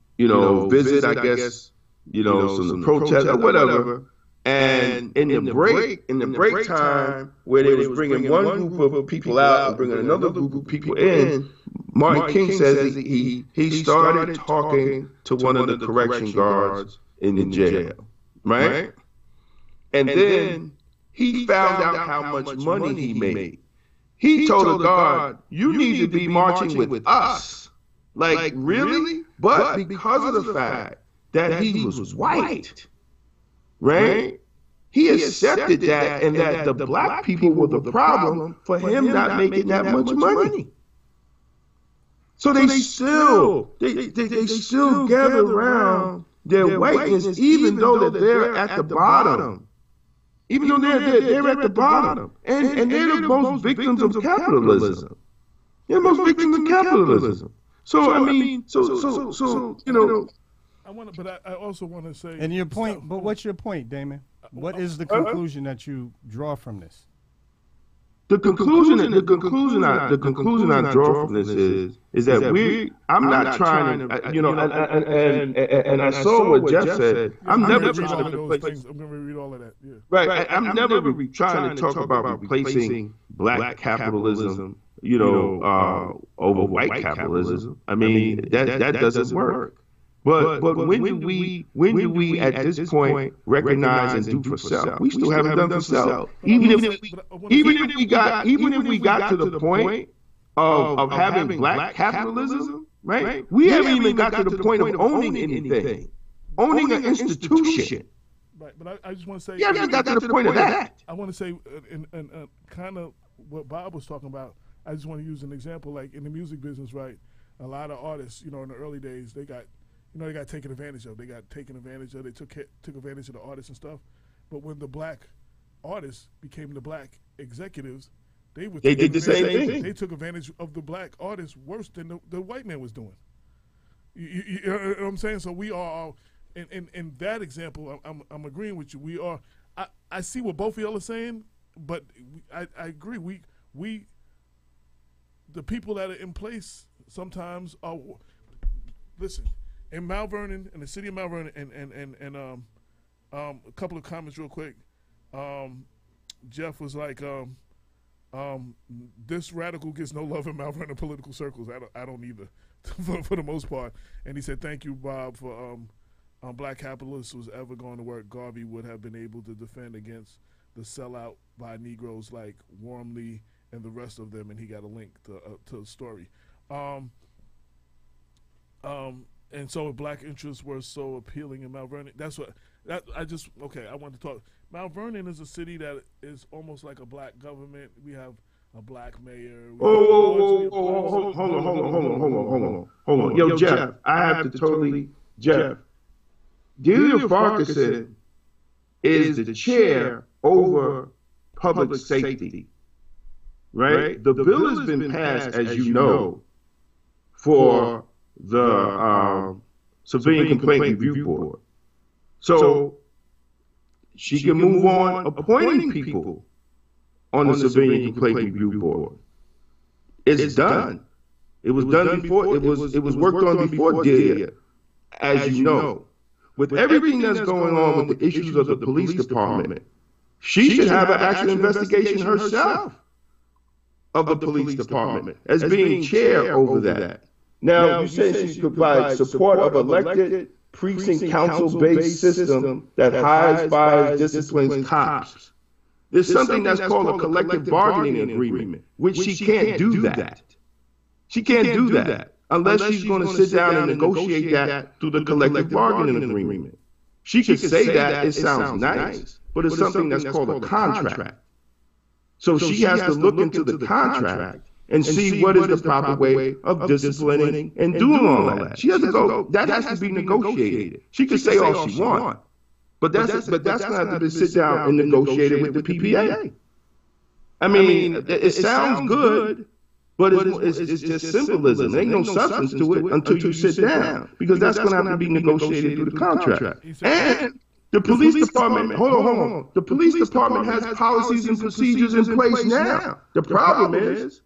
[SPEAKER 5] visit, I guess, some protests or whatever. And in the break time, where they was bringing one group of people out and bringing another group of people in, Martin King says he started talking to one of the correction guards in the jail, right? And then he found out how much money he made. He told the guard, you need to be marching with us. Like, really? But because of the fact that he was white, right? He accepted that, and that the black people were the problem for him not making that much money. So they still gather around their whiteness, even though that they're at the bottom. Even though they're at the bottom, and they're the most victims of capitalism. They're the most victims of capitalism. So
[SPEAKER 2] I also want to say.
[SPEAKER 3] And your point, but what's your point, Damon? What is the conclusion that you draw from this?
[SPEAKER 5] The conclusion I draw from this is that I'm not trying to, and I saw what Jeff said. I'm never trying to replace.
[SPEAKER 2] I'm going to read all of that. Yeah.
[SPEAKER 5] Right. I'm never trying to talk about replacing black capitalism, over white capitalism. I mean, that doesn't work. But when do we at this point recognize and do for self? We still haven't done for self. Even if we got to the point of having black capitalism, right? We haven't even got to the point of owning anything, owning an institution.
[SPEAKER 2] Right, but I just want to say,
[SPEAKER 5] you haven't got to the point of that.
[SPEAKER 2] I want to say, in kind of what Bob was talking about. I just want to use an example, like in the music business, right? A lot of artists, in the early days, they got taken advantage of. They took advantage of the artists and stuff. But when the black artists became the black executives, they did the same thing. They took advantage of the black artists worse than the white man was doing. You know what I'm saying? So we are, in that example, I'm agreeing with you. We are. I see what both of y'all are saying, but I agree. We the people that are in place sometimes are. Listen, in Mount Vernon, in the city of Mount Vernon, and a couple of comments real quick. Jeff was like, this radical gets no love in Mount Vernon political circles. I don't either, for the most part. And he said, thank you, Bob, for black capitalists was ever going to work. Garvey would have been able to defend against the sellout by Negroes like Wormley and the rest of them. And he got a link to the story. And so black interests were so appealing in Mount Vernon. I want to talk. Mount Vernon is a city that is almost like a black government. We have a black mayor.
[SPEAKER 5] Hold on. Yo, Jeff, I have to totally, Jeff. Delia Farquharson is the chair over public safety, right? The bill has been passed, as you know, for the Civilian Complaint Review Board. So she can move on appointing people on the Civilian Complaint Review Board. It's done. It was done before. It was worked on before Delia, as you know. With everything that's going on with the issues of the police department, she should have an actual investigation herself of the police department as being chair over that. Now, you say she could provide support of elected precinct council-based system that hires, fires, disciplines cops. There's something that's called a collective bargaining agreement, which she can't do that. She can't do that unless she's going to sit down and negotiate that through the collective bargaining agreement. She could say that, it sounds nice, but it's something that's called a contract. So she has to look into the contract and see what is the proper way of disciplining and doing all that. She has to go. That has to be negotiated. She could say all she wants, but that's going to have to sit down and negotiate it with the PPA. I mean, it sounds good, but it's just symbolism. There ain't no substance to it until you sit down, because that's going to have to be negotiated through the contract. And the police department, hold on. The police department has policies and procedures in place now. The problem is,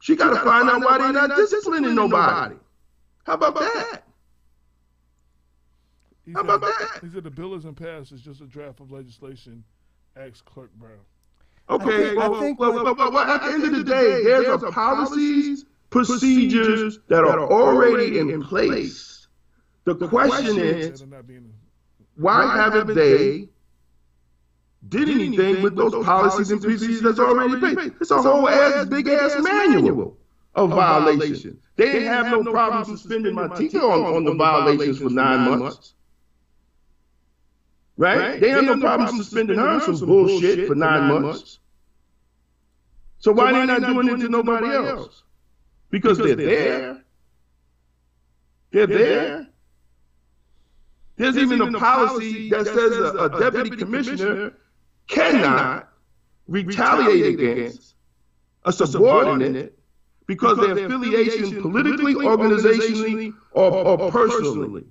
[SPEAKER 5] she got to find out why they're not disciplining nobody. How about that?
[SPEAKER 2] He said the bill isn't passed. It's just a draft of legislation. Ask Clerk Brown.
[SPEAKER 5] Okay, well, at the end of the day, there's policies, procedures that are already in place. The question is, why haven't they did anything with those policies and procedures that's already in place? It's a whole big ass manual of violations. They didn't have no problem suspending my teacher on the violations for 9 months. Right? They have no problem suspending her some bullshit for 9 months. So why they not doing it to nobody else? Because they're there. They're there. There's even a policy that says a deputy commissioner cannot retaliate against a subordinate because their affiliation politically, organizationally, or personally.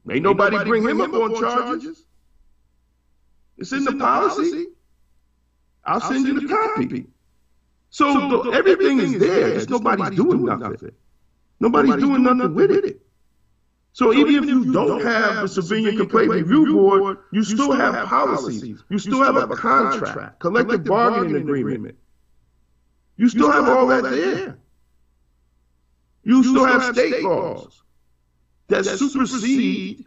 [SPEAKER 5] Ain't nobody bring him up on charges. It's in the policy. I'll send you the copy. So everything is there. Just nobody's doing nothing. Nobody's doing nothing with it. So even if you don't have the Civilian Complaint Review Board, you still have policies. You still have a contract, collective bargaining agreement. You still have all that there. You still have state laws. that supersede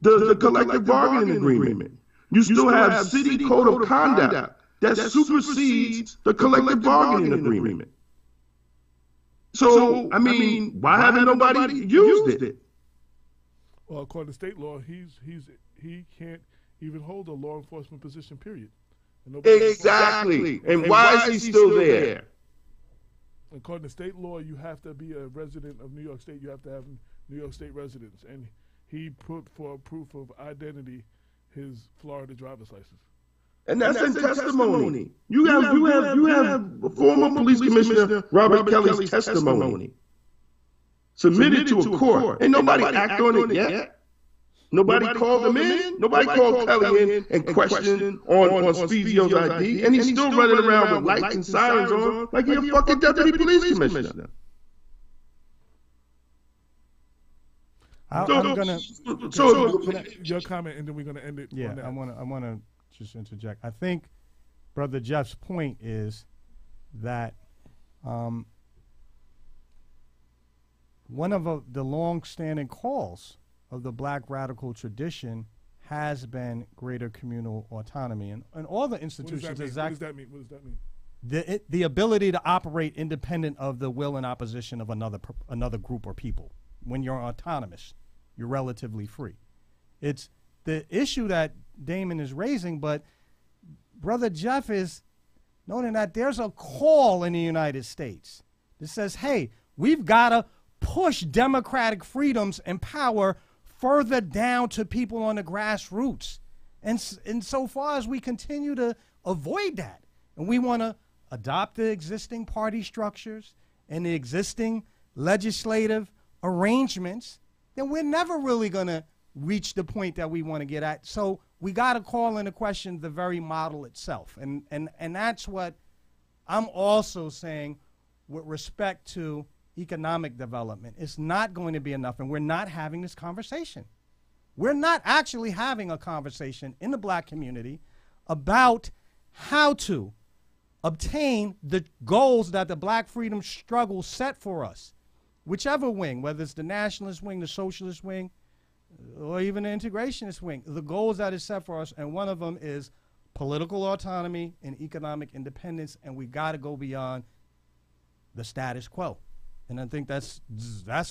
[SPEAKER 5] the collective bargaining agreement. You still have city code of conduct that supersedes the collective bargaining agreement. So, I mean, why haven't nobody used it?
[SPEAKER 2] Well, according to state law, he can't even hold a law enforcement position, period.
[SPEAKER 5] Exactly. And why is he still there?
[SPEAKER 2] According to state law, you have to be a resident of New York State. You have to have New York State residence. And he put for proof of identity his Florida driver's license.
[SPEAKER 5] And that's in testimony. You have former police commissioner Robert Kelly's testimony submitted to a court. Ain't nobody act on it yet. Nobody called him in. Nobody called Kelly in and questioned on Spezio's ID. And he's still running around with lights and sirens on like he's a fucking deputy police commissioner.
[SPEAKER 3] I'm gonna.
[SPEAKER 2] Your comment, and then we're gonna end it.
[SPEAKER 3] Yeah, I wanna just interject. I think Brother Jeff's point is that one of the long-standing calls of the Black radical tradition has been greater communal autonomy, and all the institutions.
[SPEAKER 2] What does that mean? What does that mean?
[SPEAKER 3] The ability to operate independent of the will and opposition of another group or people. When you're autonomous, you're relatively free. It's the issue that Damon is raising, but Brother Jeff is noting that there's a call in the United States that says, hey, we've got to push democratic freedoms and power further down to people on the grassroots. And so far as we continue to avoid that, and we want to adopt the existing party structures and the existing legislative arrangements, then we're never really going to reach the point that we want to get at. So we got to call into question the very model itself. And that's what I'm also saying with respect to economic development. It's not going to be enough, and we're not having this conversation. We're not actually having a conversation in the Black community about how to obtain the goals that the Black freedom struggle set for us. Whichever wing, whether it's the nationalist wing, the socialist wing, or even the integrationist wing, the goals that is set for us, and one of them is political autonomy and economic independence, and we got to go beyond the status quo. And I think that's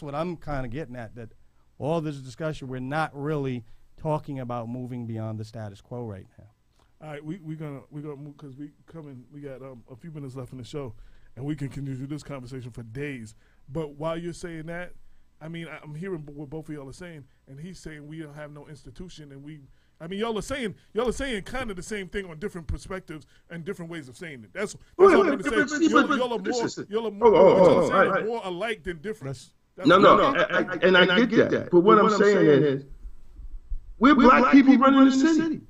[SPEAKER 3] what I'm kind of getting at, that all this discussion, we're not really talking about moving beyond the status quo right now.
[SPEAKER 2] All right, we're gonna move because we got a few minutes left in the show, and we can continue this conversation for days. But while you're saying that, I mean, I'm hearing what both of y'all are saying, and he's saying we don't have no institution, and y'all are saying kind of the same thing on different perspectives and different ways of saying it. That's what I'm going to say. Y'all are more alike than different.
[SPEAKER 5] No, I get that. But what I'm saying is, we're Black people running the city.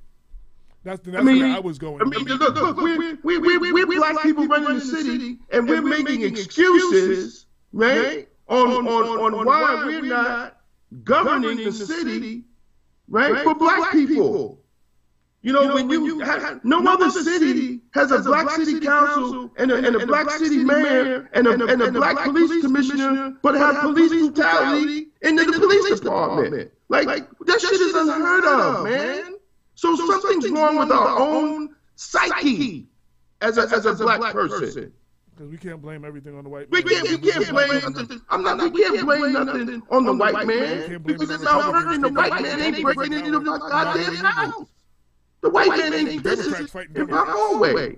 [SPEAKER 2] That's where I was going.
[SPEAKER 5] I mean, look, we're Black people running the city, and we're making excuses, right, on why we're not governing the city, right, for Black people. You know, when you have, no other city has a Black city council and a Black city mayor and a Black police commissioner, but have police brutality in the police department. Like that shit is unheard of, man. So something's wrong with our own psyche as a Black person.
[SPEAKER 2] Because we can't blame everything on the white
[SPEAKER 5] We
[SPEAKER 2] man.
[SPEAKER 5] can't blame nothing. We can't blame nothing on the white man, because it's unheard of. The white man ain't breaking into my goddamn house. The white man ain't business in my hallway.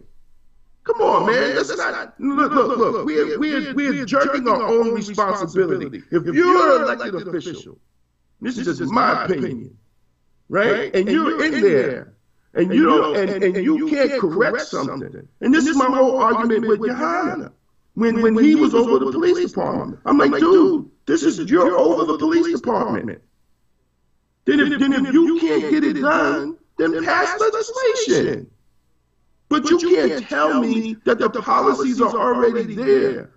[SPEAKER 5] Come on, man. Let's not look. We're jerking our own responsibility. If you're an elected official, this is just my opinion, right? And you're in there, and you don't, and you can't correct something. And this is my whole argument with Johanna. When he was over the police department, I'm like, dude, you're over the police department. Then if you can't get it done, then pass legislation. But you can't tell me that the policies are already there.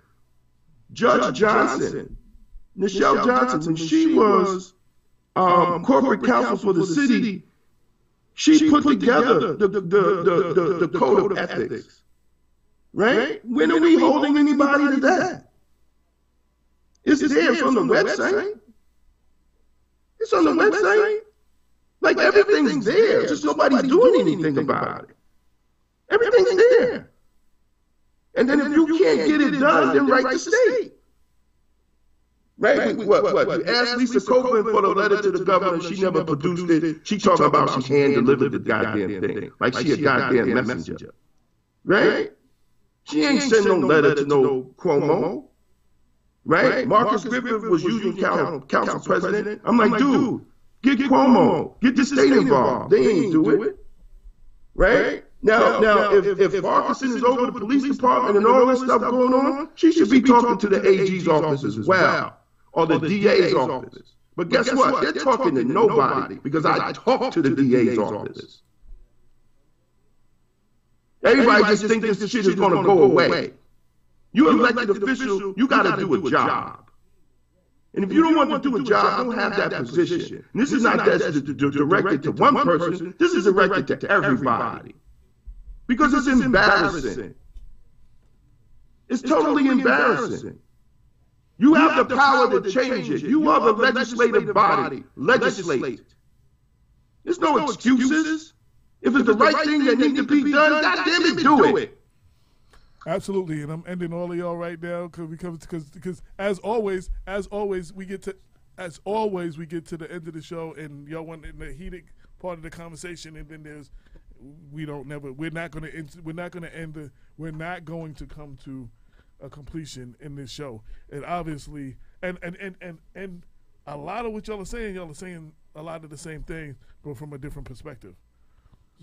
[SPEAKER 5] Judge Johnson, Nichelle Johnson, when she was corporate counsel for the city, she put together the code of ethics. Right? When are we holding anybody to that? It's there from the website. on the website. Like everything's there. Just nobody's doing anything about it. Everything's there. And then if you can't get it done, then write the state. Right? What? You asked Lisa Copeland for the letter to the governor. She never produced it. She talking about she hand-delivered the goddamn thing. Like she a goddamn messenger. Right? She ain't sent no letter to no Cuomo. Right? Marcus Griffith was using council president. I'm like, dude, get Cuomo. Get the state involved. They ain't do it. Right? Now, if Farquharson is over the police department and all this stuff going on, she should be talking to the AG's office as well, or the DA's office. But guess what? They're talking to nobody because I talked to the DA's office. Everybody just thinks this shit is going to go away. You're an elected official, you got to do a job. And if you don't want to do a job, don't have that position. And this is not directed to one person. This is directed to everybody. Because it's embarrassing. It's totally embarrassing. You have the power to change it. You are the legislative body. Legislate. There's no excuses. If it's the right thing that needs to be done, goddamn it, do it.
[SPEAKER 2] Absolutely, and I'm ending all of y'all right now because as always we get to the end of the show and y'all want in the heated part of the conversation, and then we're not going to come to a completion in this show. And obviously, and a lot of what y'all are saying a lot of the same things, but from a different perspective.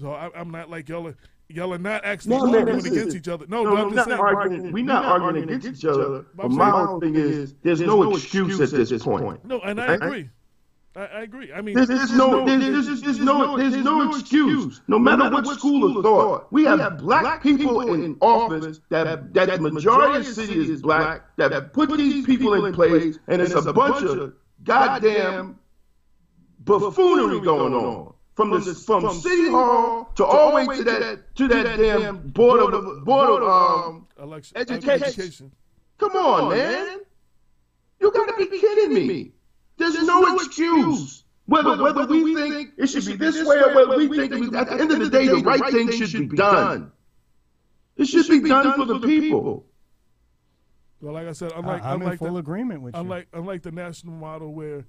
[SPEAKER 2] So I'm not like y'all are not actually arguing against each other. No, I'm just saying.
[SPEAKER 5] We're not arguing against each other. But my whole thing is there's no excuse at this point.
[SPEAKER 2] No, and I agree. I agree. I mean,
[SPEAKER 5] there's no excuse. No matter what school of thought, we have black people in office that the majority of the city is black that put these people in place, and it's a bunch of goddamn buffoonery going on. From City Hall to all the way to that damn board of education. Come on, man. You gotta be kidding me. There's no excuse. Whether we think it should be this way or whether we think at the end of the day the right thing should be done. It should be done for the people.
[SPEAKER 2] Well, like I said,
[SPEAKER 3] I'm in full agreement with you.
[SPEAKER 2] Unlike the national model where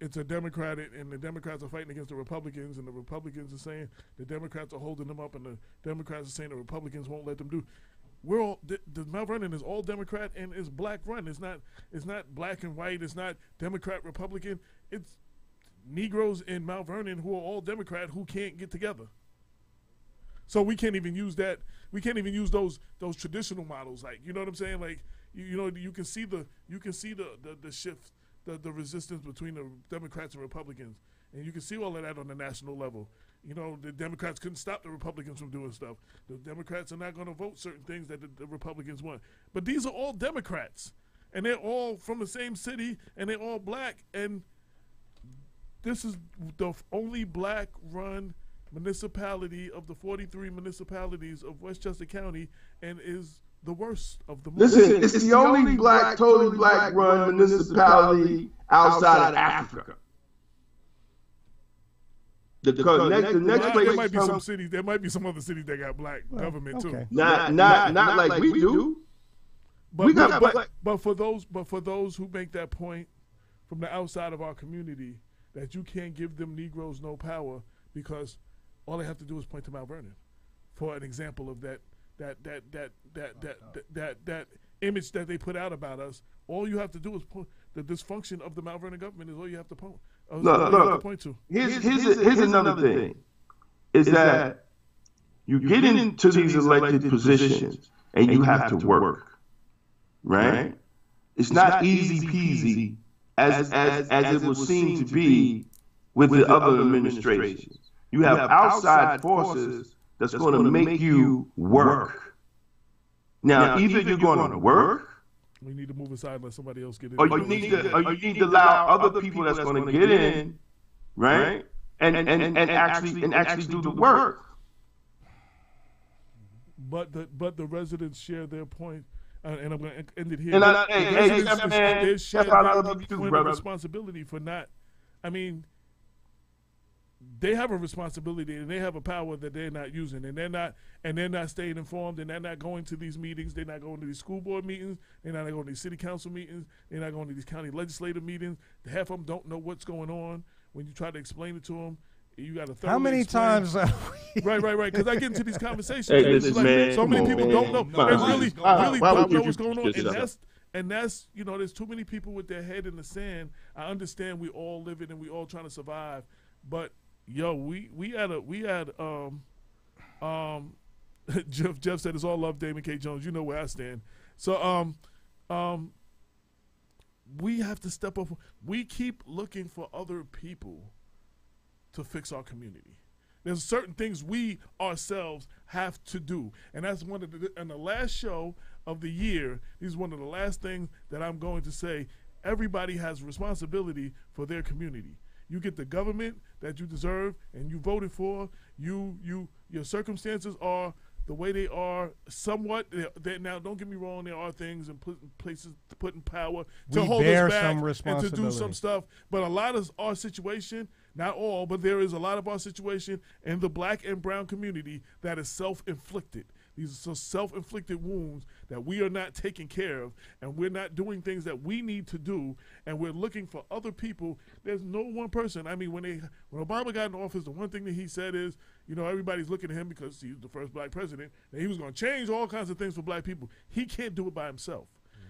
[SPEAKER 2] it's a Democratic, and the Democrats are fighting against the Republicans, and the Republicans are saying the Democrats are holding them up, and the Democrats are saying the Republicans won't let them do. We're all the Mount Vernon is all Democrat and it's black run. It's not black and white. It's not Democrat Republican. It's Negroes in Mount Vernon who are all Democrat who can't get together. So we can't even use that. We can't even use those traditional models. Like, you know what I'm saying? Like, you can see the shift. The resistance between the Democrats and Republicans. And you can see all of that on the national level. You know, the Democrats couldn't stop the Republicans from doing stuff. The Democrats are not going to vote certain things that the Republicans want. But these are all Democrats. And they're all from the same city, and they're all black. And this is the only black-run municipality of the 43 municipalities of Westchester County, and is the worst of the most.
[SPEAKER 5] Listen, it's the only totally black run municipality outside of Africa. The next place
[SPEAKER 2] there might be some cities. There might be some other cities that got black government too.
[SPEAKER 5] Not like we do.
[SPEAKER 2] But for those who make that point from the outside of our community, that you can't give them Negroes no power because all they have to do is point to Mount Vernon for an example of that image that they put out about us. All you have to do is the dysfunction of the Mount Vernon government is all you have to point. Point to.
[SPEAKER 5] Here's another thing: is that you get into these elected positions and you have to work, right? It's not easy peasy as it would seem to be with the other administrations. You have outside forces that's going to make you work. Now, either you're going to work,
[SPEAKER 2] we need to move aside and let somebody else get in,
[SPEAKER 5] or you need to allow other people that's going to get in, right? And actually do the work.
[SPEAKER 2] But the residents share their point, and I'm going to end it here.
[SPEAKER 5] And they share their point of
[SPEAKER 2] responsibility for not I mean, they have a responsibility and they have a power that they're not using, and they're not staying informed, and they're not going to these meetings. They're not going to these school board meetings. They're not going to these city council meetings. They're not going to these county legislative meetings. Half of them don't know what's going on. When you try to explain it to them, you got to.
[SPEAKER 3] How many times?
[SPEAKER 2] Right. Because I get into these conversations.
[SPEAKER 5] Hey,
[SPEAKER 2] It's like,
[SPEAKER 5] man,
[SPEAKER 2] so many people don't know.
[SPEAKER 5] Why-
[SPEAKER 2] They really
[SPEAKER 5] why would
[SPEAKER 2] don't know
[SPEAKER 5] you
[SPEAKER 2] what's going on,
[SPEAKER 5] just-
[SPEAKER 2] and that's there's too many people with their head in the sand. I understand we all live it and we all trying to survive, but yo, we had Jeff said it's all love, Damon K. Jones. You know where I stand. So we have to step up. We keep looking for other people to fix our community. There's certain things we ourselves have to do, and that's one of the. And the last show of the year, this is one of the last things that I'm going to say. Everybody has responsibility for their community. You get the government that you deserve and you voted for. Your circumstances are the way they are. Somewhat. Now, don't get me wrong. There are things and places to put in power to hold us back and to do some stuff. But a lot of our situation, not all, but there is a lot of our situation in the black and brown community that is self-inflicted. These are self-inflicted wounds that we are not taking care of, and we're not doing things that we need to do, and we're looking for other people. There's no one person. I mean, when Obama got in office, the one thing that he said is, everybody's looking at him because he's the first black president, and he was going to change all kinds of things for black people. He can't do it by himself.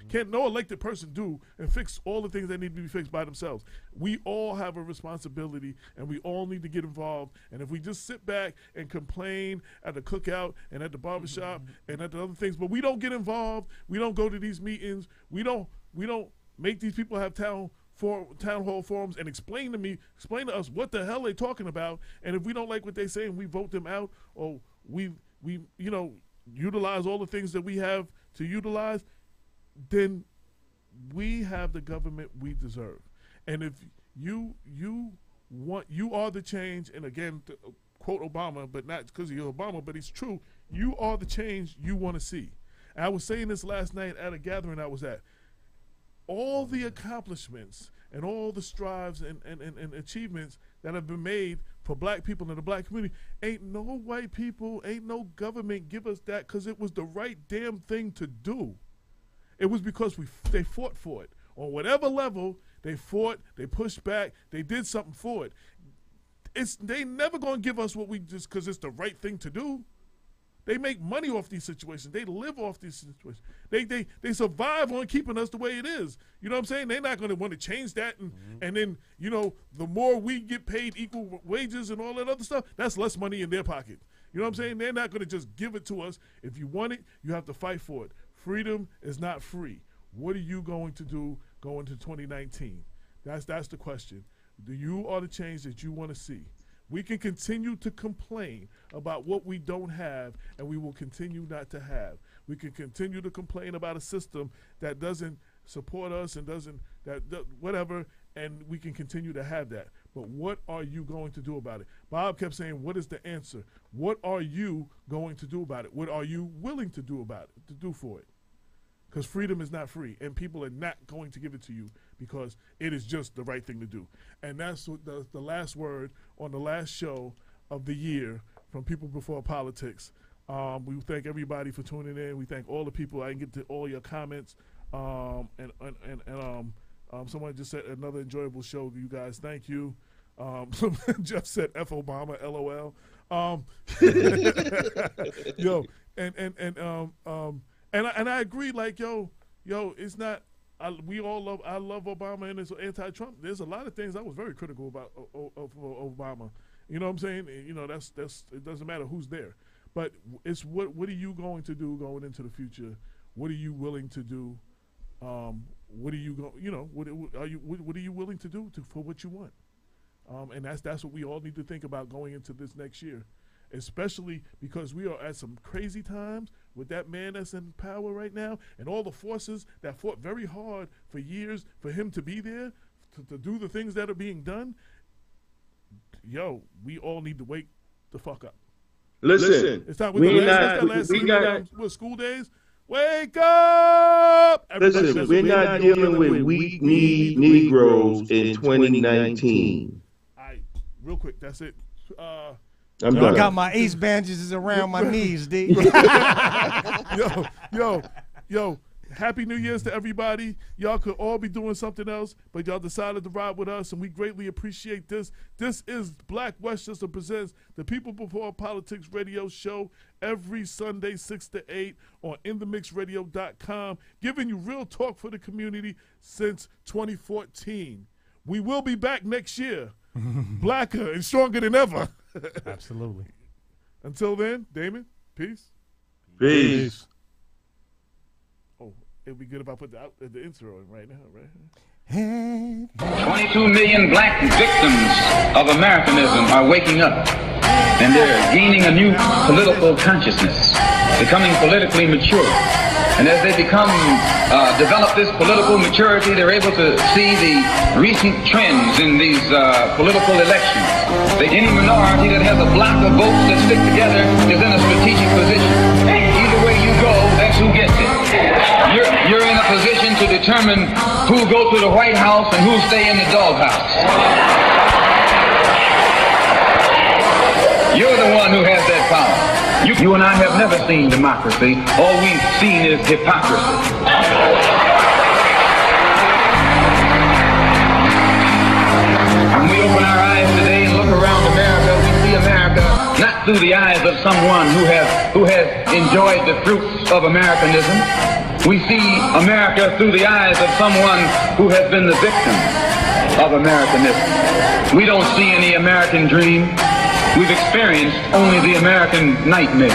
[SPEAKER 2] Can't no elected person do and fix all the things that need to be fixed by themselves. We all have a responsibility, and we all need to get involved. And if we just sit back and complain at the cookout and at the barbershop and at the other things, but we don't get involved, we don't go to these meetings, we don't make these people have town hall forums and explain to us what the hell they're talking about. And if we don't like what they say and we vote them out, or we utilize all the things that we have to utilize, then we have the government we deserve. And if you are the change, and again, to quote Obama, but not because he's Obama, but it's true, you are the change you want to see. And I was saying this last night at a gathering I was at. All the accomplishments and all the strives and achievements that have been made for black people in the black community, ain't no white people, ain't no government give us that because it was the right damn thing to do. It was because they fought for it. On whatever level, they fought, they pushed back, they did something for it. They never going to give us what we just because it's the right thing to do. They make money off these situations. They live off these situations. They survive on keeping us the way it is. You know what I'm saying? They're not going to want to change that. And then, the more we get paid equal wages and all that other stuff, that's less money in their pocket. You know what I'm saying? They're not going to just give it to us. If you want it, you have to fight for it. Freedom is not free. What are you going to do going to 2019? That's the question. You are the change that you want to see. We can continue to complain about what we don't have, and we will continue not to have. We can continue to complain about a system that doesn't support us and doesn't whatever, and we can continue to have that. But what are you going to do about it? Bob kept saying, what is the answer? What are you going to do about it? What are you willing to do about it, to do for it? Because freedom is not free, and people are not going to give it to you because it is just the right thing to do. And that's what the last word on the last show of the year from People Before Politics. We thank everybody for tuning in. We thank all the people. I can get to all your comments. Someone just said another enjoyable show. You guys, thank you. Jeff said F Obama, LOL. And I agree. Like it's not. I love Obama and it's anti-Trump. There's a lot of things I was very critical about of Obama. You know what I'm saying? That's it doesn't matter who's there, but it's what are you going to do going into the future? What are you willing to do? What are you what are you willing to do for what you want? And that's what we all need to think about going into this next year, especially because we are at some crazy times with that man that's in power right now and all the forces that fought very hard for years for him to be there to do the things that are being done. We all need to wake the fuck up.
[SPEAKER 5] Listen,
[SPEAKER 2] it's time.
[SPEAKER 5] With school days.
[SPEAKER 2] Wake up!
[SPEAKER 5] Listen, we're not dealing with weak-kneed Negroes in 2019.
[SPEAKER 2] All right, real quick, that's it.
[SPEAKER 5] I'm
[SPEAKER 3] I
[SPEAKER 5] done.
[SPEAKER 3] got my ace bandages around my knees, D.
[SPEAKER 2] Yo, Happy New Year's to everybody. Y'all could all be doing something else, but y'all decided to ride with us, and we greatly appreciate this. This is Black Westchester Presents the People Before Politics radio show every Sunday, 6 to 8 on INTHEMIXXRADIO.com, giving you real talk for the community since 2014. We will be back next year, blacker and stronger than ever.
[SPEAKER 3] Absolutely.
[SPEAKER 2] Until then, Damon, peace.
[SPEAKER 5] Peace.
[SPEAKER 2] Oh, it'd be good if I put the intro in right now, right?
[SPEAKER 1] 22 million black victims of Americanism are waking up, and they're gaining a new political consciousness, becoming politically mature. And as they develop this political maturity, they're able to see the recent trends in these political elections. Any minority that has a block of votes that stick together is in a strategic position. Either way you go, that's who gets it. You're in a position to determine who go to the White House and who stay in the doghouse. You're the one who has that power. You and I have never seen democracy. All we've seen is hypocrisy. When we open our eyes today and look around America, we see America not through the eyes of someone who has enjoyed the fruits of Americanism. We see America through the eyes of someone who has been the victim of Americanism. We don't see any American dream. We've experienced only the American nightmare.